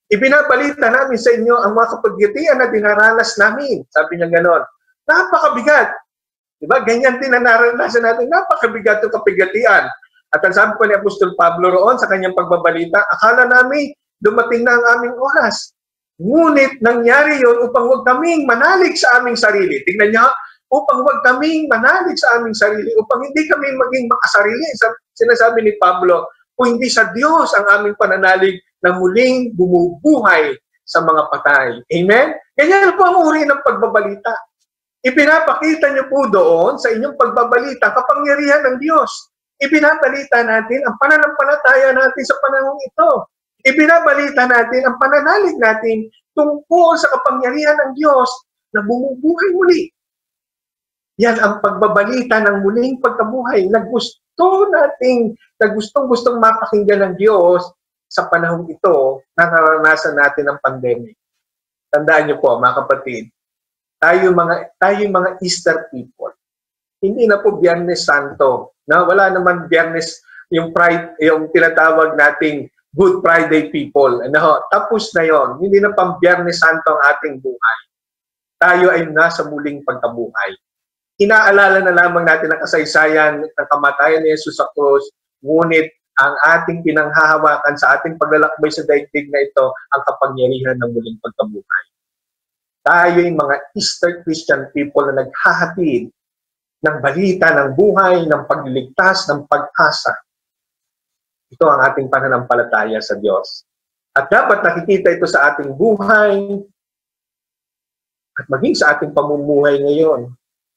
Speaker 7: ibinabalita namin sa inyo ang mga kapigatian na dinaranas namin. Sabi niya ganon. Napakabigat. Diba? Ganyan din na naranasan natin. Napakabigat yung kapigatian. At ang sabi po ni Apostol Pablo roon sa kanyang pagbabalita, akala namin dumating na ang aming oras. Ngunit nangyari yun upang huwag kaming manalig sa aming sarili. Tingnan niyo, upang huwag kaming manalig sa aming sarili, upang hindi kami maging makasarili. Sinasabi ni Pablo, kung hindi sa Diyos ang aming pananalig na muling bumubuhay sa mga patay. Amen? Ganyan po ang uri ng pagbabalita. Ipinapakita niyo po doon sa inyong pagbabalita kapangyarihan ng Diyos. Ibinabalita natin ang pananampalataya natin sa panahon ito. Ibinabalita natin ang pananalig natin tungkol sa kapangyarihan ng Diyos na bumubuhay muli. Yan ang pagbabalita ng muling pagkabuhay na gustong mapakinggan ng Diyos sa panahong ito na naranasan natin ang pandemic. Tandaan niyo po, mga kapatid, tayo mga Easter people. Hindi na po Biyernes Santo. Na wala naman Biyernes yung tinatawag nating Good Friday people. Tapos na yon. Hindi na pang Biyernes Santo ang ating buhay. Tayo ay nasa muling pagkabuhay. Inaalala na lamang natin ang kasaysayan ng kamatayan ni Jesus sa krus, ngunit ang ating pinanghahawakan sa ating paglalakbay sa daigdig na ito ang kapangyarihan ng muling pagkabuhay. Tayo yung mga Easter Christian people na naghahatid ng balita ng buhay, ng pagliligtas, ng pag-asa. Ito ang ating pananampalataya sa Diyos. At dapat nakikita ito sa ating buhay at maging sa ating pamumuhay ngayon,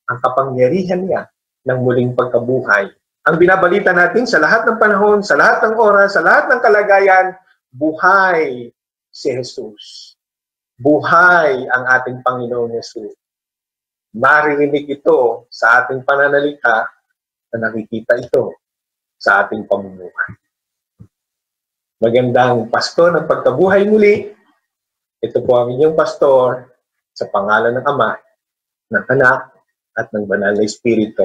Speaker 7: ang kapangyarihan niya ng muling pagkabuhay. Ang binabalita natin sa lahat ng panahon, sa lahat ng oras, sa lahat ng kalagayan, buhay si Jesus. Buhay ang ating Panginoong Jesus. Maririnig ito sa ating pananalita na nakikita ito sa ating pamumuhay. Magandang Pasko ng Pagkabuhay muli. Ito po ang inyong pastor sa pangalan ng Ama, ng Anak, at ng Banal na Espiritu.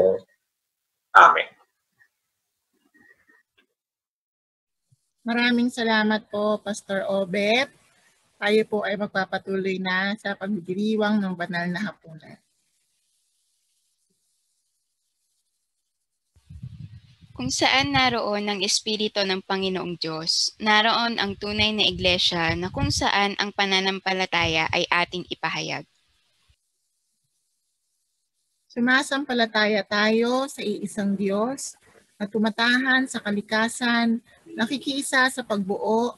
Speaker 7: Amen.
Speaker 2: Maraming salamat po, Pastor Obet. Tayo po ay magpapatuloy na sa pagdiriwang ng banal na hapunan.
Speaker 1: Kung saan naroon ang Espiritu ng Panginoong Diyos, naroon ang tunay na iglesia na kung saan ang pananampalataya ay ating ipahayag.
Speaker 2: Sumasampalataya tayo sa iisang Diyos na tumatahan sa kalikasan, nakikiisa sa pagbuo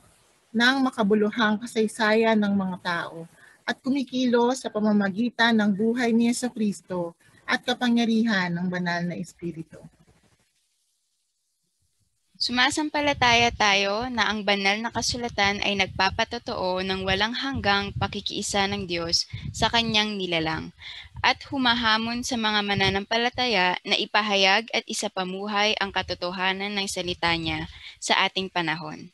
Speaker 2: ng makabuluhang kasaysayan ng mga tao at kumikilos sa pamamagitan ng buhay ni Jesucristo at kapangyarihan ng Banal na Espiritu.
Speaker 1: Sumasampalataya tayo na ang banal na kasulatan ay nagpapatotoo ng walang hanggang pakikiisa ng Diyos sa kanyang nilalang at humahamon sa mga mananampalataya na ipahayag at isapamuhay ang katotohanan ng salita niya sa ating panahon.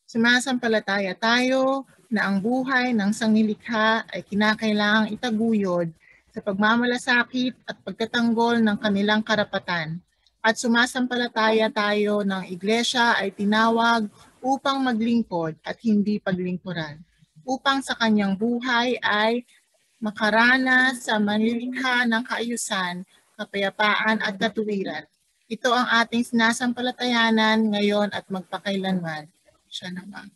Speaker 2: Sumasampalataya tayo na ang buhay ng sanglilikha ay kinakailangang itaguyod sa pagmamalasakit at pagtatanggol ng kanilang karapatan. At sumasampalataya tayo ng iglesia ay tinawag upang maglingkod at hindi paglingkuran, upang sa kanyang buhay ay makaranas sa manlilikha ng kaayusan, kapayapaan at katuwiran. Ito ang ating sinasampalatayanan ngayon at magpakailanman. Siya naman.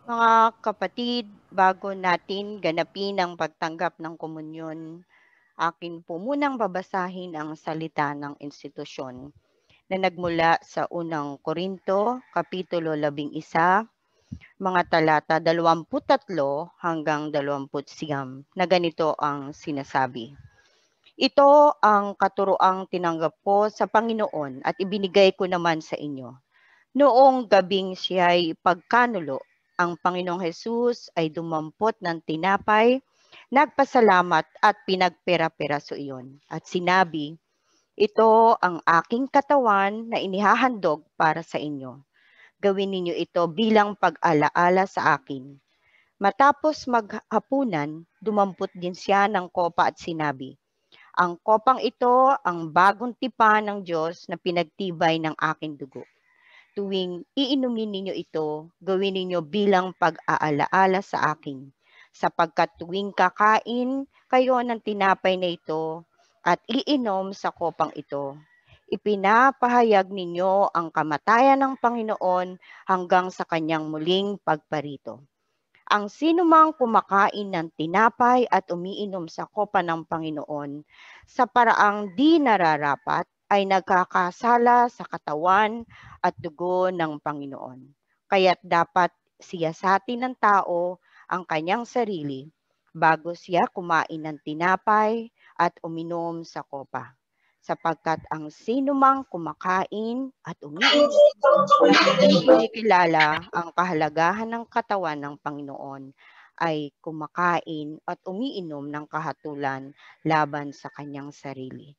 Speaker 8: Mga kapatid, bago natin ganapin ang pagtanggap ng komunyon, akin po munang babasahin ang salita ng institusyon na nagmula sa unang Korinto, Kapitulo 11, mga talata 23 hanggang 29, na ganito ang sinasabi. Ito ang katuroang tinanggap ko sa Panginoon at ibinigay ko naman sa inyo. Noong gabing siya'y pagkanulo, ang Panginoong Hesus ay dumampot ng tinapay, nagpasalamat at pinagpera-peraso iyon. At sinabi, ito ang aking katawan na inihahandog para sa inyo. Gawin ninyo ito bilang pag-alaala sa akin. Matapos maghapunan, dumampot din siya ng kopa at sinabi, ang kopang ito ang bagong tipan ng Diyos na pinagtibay ng aking dugo. Tuwing iinumin ninyo ito, gawin ninyo bilang pag-aalaala sa akin. Sapagkat tuwing kakain kayo ng tinapay na ito at iinom sa kopang ito, ipinapahayag ninyo ang kamatayan ng Panginoon hanggang sa kanyang muling pagparito. Ang sinumang kumakain ng tinapay at umiinom sa kopa ng Panginoon sa paraang di nararapat ay nagkakasala sa katawan at dugo ng Panginoon. Kaya't dapat siyasatin ng tao ang kanyang sarili bago siya kumain ng tinapay at uminom sa kopa. Sapagkat ang sinumang kumakain at umiinom ay kinikilala ang kahalagahan ng katawan ng Panginoon ay kumakain at umiinom ng kahatulan laban sa kanyang sarili.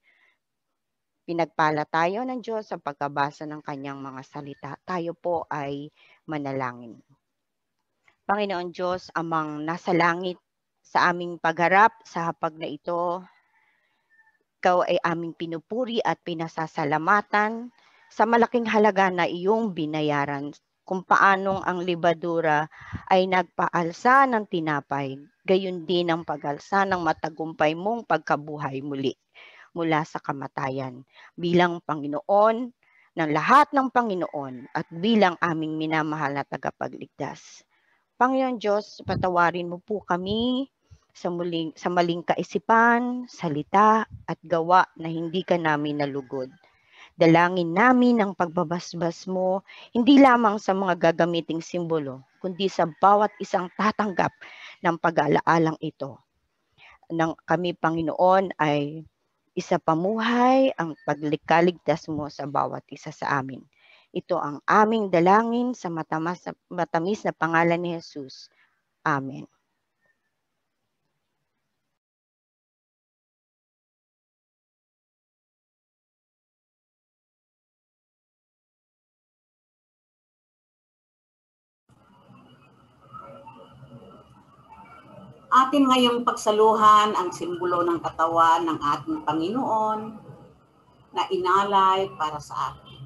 Speaker 8: Pinagpala tayo ng Diyos sa pagkabasa ng kanyang mga salita. Tayo po ay manalangin. Panginoon Diyos, amang nasa langit, sa aming pagharap sa hapag na ito, ikaw ay aming pinupuri at pinasasalamatan sa malaking halaga na iyong binayaran kung paanong ang libadura ay nagpaalsa ng tinapay, gayon din ang pag-alsa ng matagumpay mong pagkabuhay muli mula sa kamatayan bilang Panginoon ng lahat ng Panginoon at bilang aming minamahal na tagapagligtas. Panginoon Diyos, patawarin mo po kami sa maling kaisipan, salita at gawa na hindi ka namin nalugod. Dalangin namin ang pagbabasbas mo, hindi lamang sa mga gagamiting simbolo, kundi sa bawat isang tatanggap ng pag-aalaalang ito. Nang kami, Panginoon, ay isa pamuhay ang paglikhaligtas mo sa bawat isa sa amin. Ito ang aming dalangin sa matamis na pangalan ni Jesus. Amen.
Speaker 9: Atin ngayong pagsaluhan ang simbolo ng katawan ng ating Panginoon na inalay para sa atin.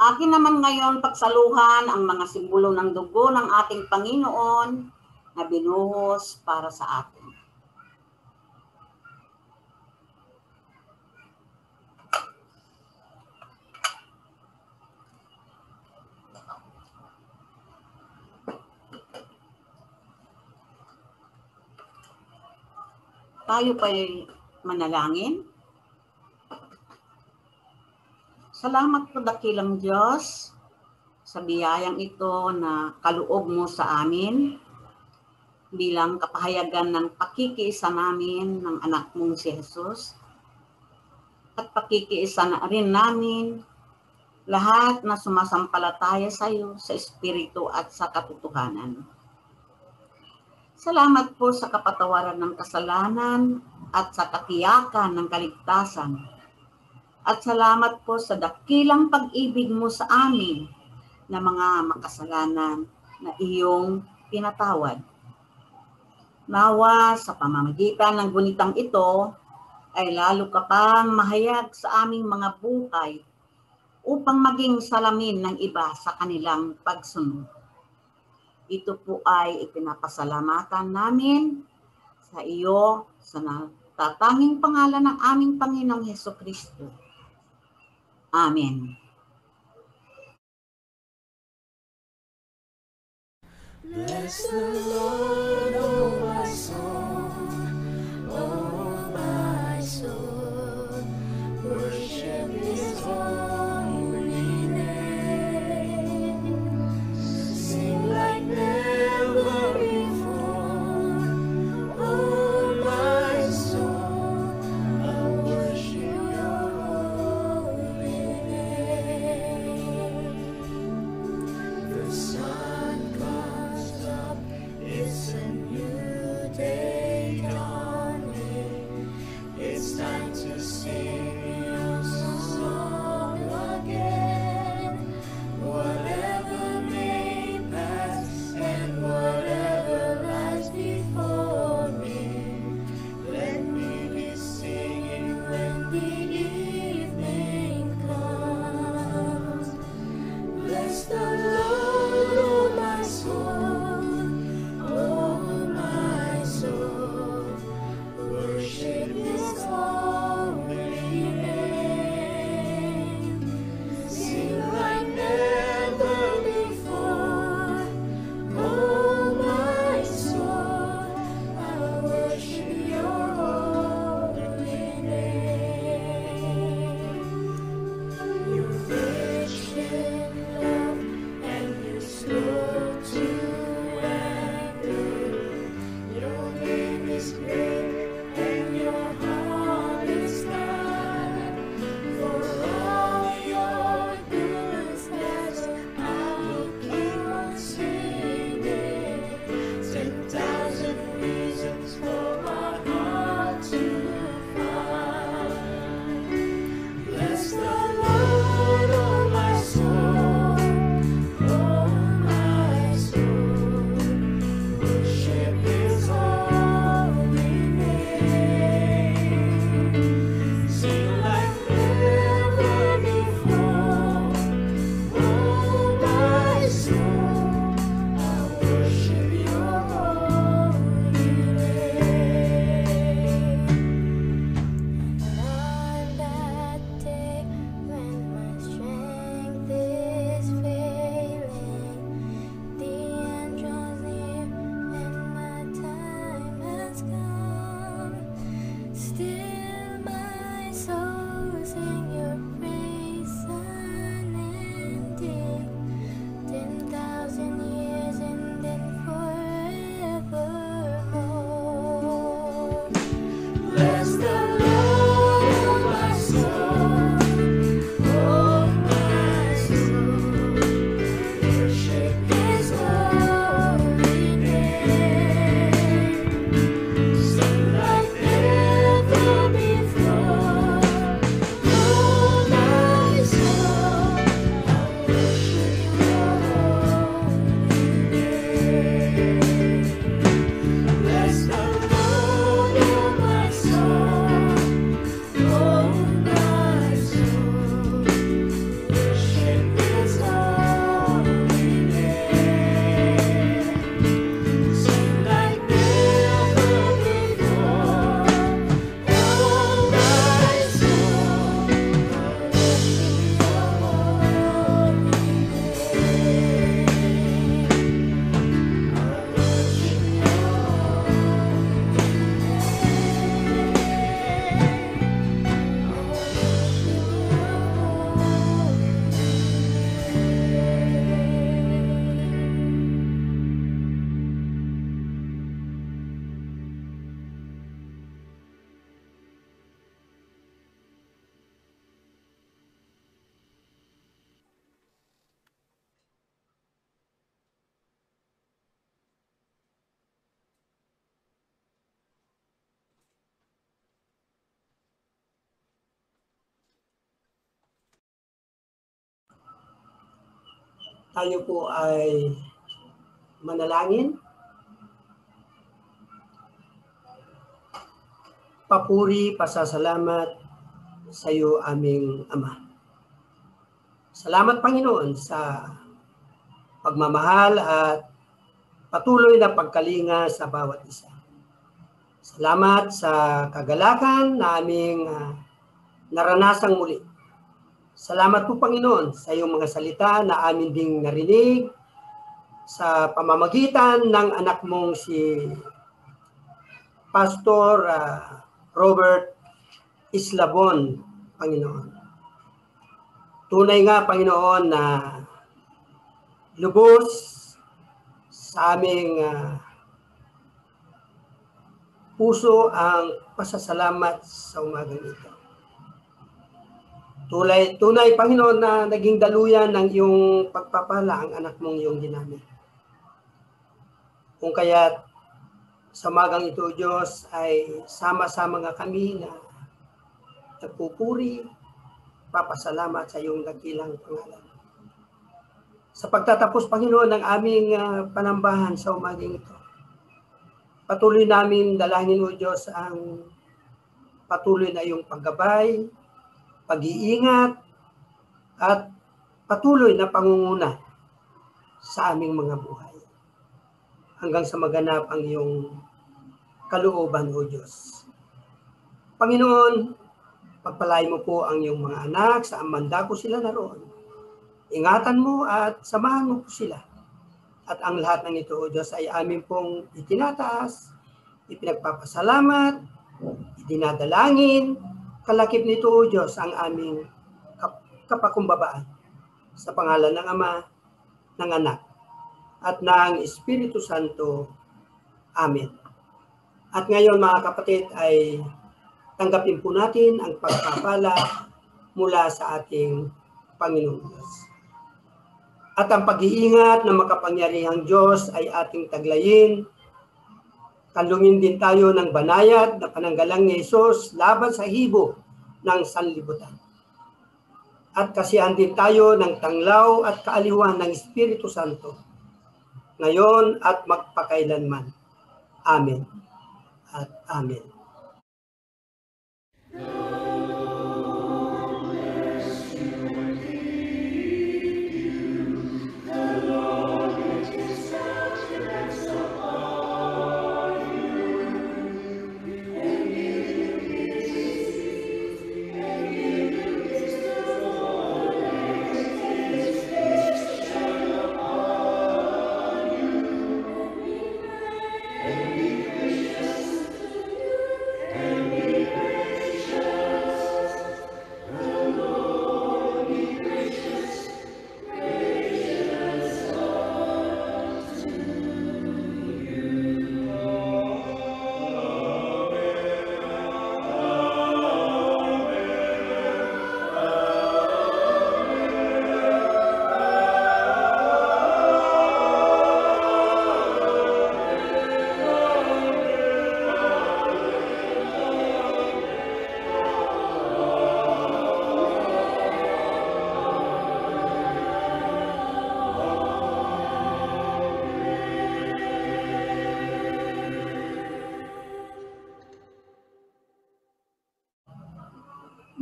Speaker 9: Akin naman ngayon pagsaluhan ang mga simbolo ng dugo ng ating Panginoon na binuhos para sa atin. Tayo pa'y manalangin. Salamat po dakilang Diyos sa biyayang ito na kaloob mo sa amin bilang kapahayagan ng pakikiisa namin ng anak mong si Jesus at pakikiisa na rin namin lahat na sumasampalataya sa iyo sa Espiritu at sa katotohanan. Salamat po sa kapatawaran ng kasalanan at sa katiyakan ng kaligtasan. At salamat po sa dakilang pag-ibig mo sa amin na mga makasalanan na iyong pinatawad. Nawa sa pamamagitan ng gunitang ito ay lalo ka pang mahayag sa aming mga buhay upang maging salamin ng iba sa kanilang pagsunod. Ito po ay ipinapasalamatan namin sa iyo sa natatanging pangalan ng aming Panginoong Hesukristo. Amen.
Speaker 10: Bless the Lord, oh my soul, worship His holy name. Sing like never before, oh my soul, I worship Your holy name. The sun comes up, it's a new day.
Speaker 3: Tayo po ay manalangin. Papuri, pasasalamat sa iyo aming Ama. Salamat Panginoon sa pagmamahal at patuloy na pagkalinga sa bawat isa. Salamat sa kagalakan na aming naranasang muli. Salamat po Panginoon sa iyong mga salita na amin ding narinig sa pamamagitan ng anak mong si Pastor Robert Islabon, Panginoon. Tunay nga, Panginoon, na lubos sa aming puso ang pasasalamat sa umagang ito. Tunay, Panginoon, na naging daluyan ng iyong pagpapala ang anak mong iyong ginamit. Kung kaya't sa umagang ito, Diyos, ay sama-sama nga kami na nagpupuri, papasalamat sa iyong dakilang pangalan. Sa pagtatapos, Panginoon, ng aming panambahan sa umagang ito, patuloy namin dalangin, O Diyos, ang patuloy na iyong paggabay, pag-iingat, at patuloy na pangunguna sa aming mga buhay. Hanggang sa maganap ang iyong kalooban, O Diyos. Panginoon, pagpalain mo po ang iyong mga anak sa amanda ko sila naroon. Ingatan mo at samahan mo po sila. At ang lahat ng ito, O Diyos, ay amin pong itinataas, ipinagpapasalamat, idinadalangin, kalakip nito, O Diyos, ang aming kapakumbabaan. Sa pangalan ng Ama, ng Anak, at ng Espiritu Santo. Amen. At ngayon mga kapatid ay tanggapin po natin ang pagpapala mula sa ating Panginoon Diyos. At ang pag-iingat ng makapangyarihang Diyos ay ating taglayin. Kalungin din tayo ng banayad na pananggalang ni Jesus laban sa hibo ng sanlibutan. At kasihan din tayo ng tanglaw at kaaliwan ng Espiritu Santo, ngayon at magpakailanman. Amen at amen.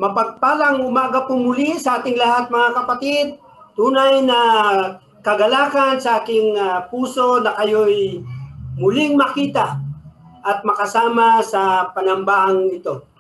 Speaker 3: Mapagpalang umaga po muli sa ating lahat mga kapatid. Tunay na kagalakan sa aking puso na kayo'y muling makita at makasama sa panambahang ito.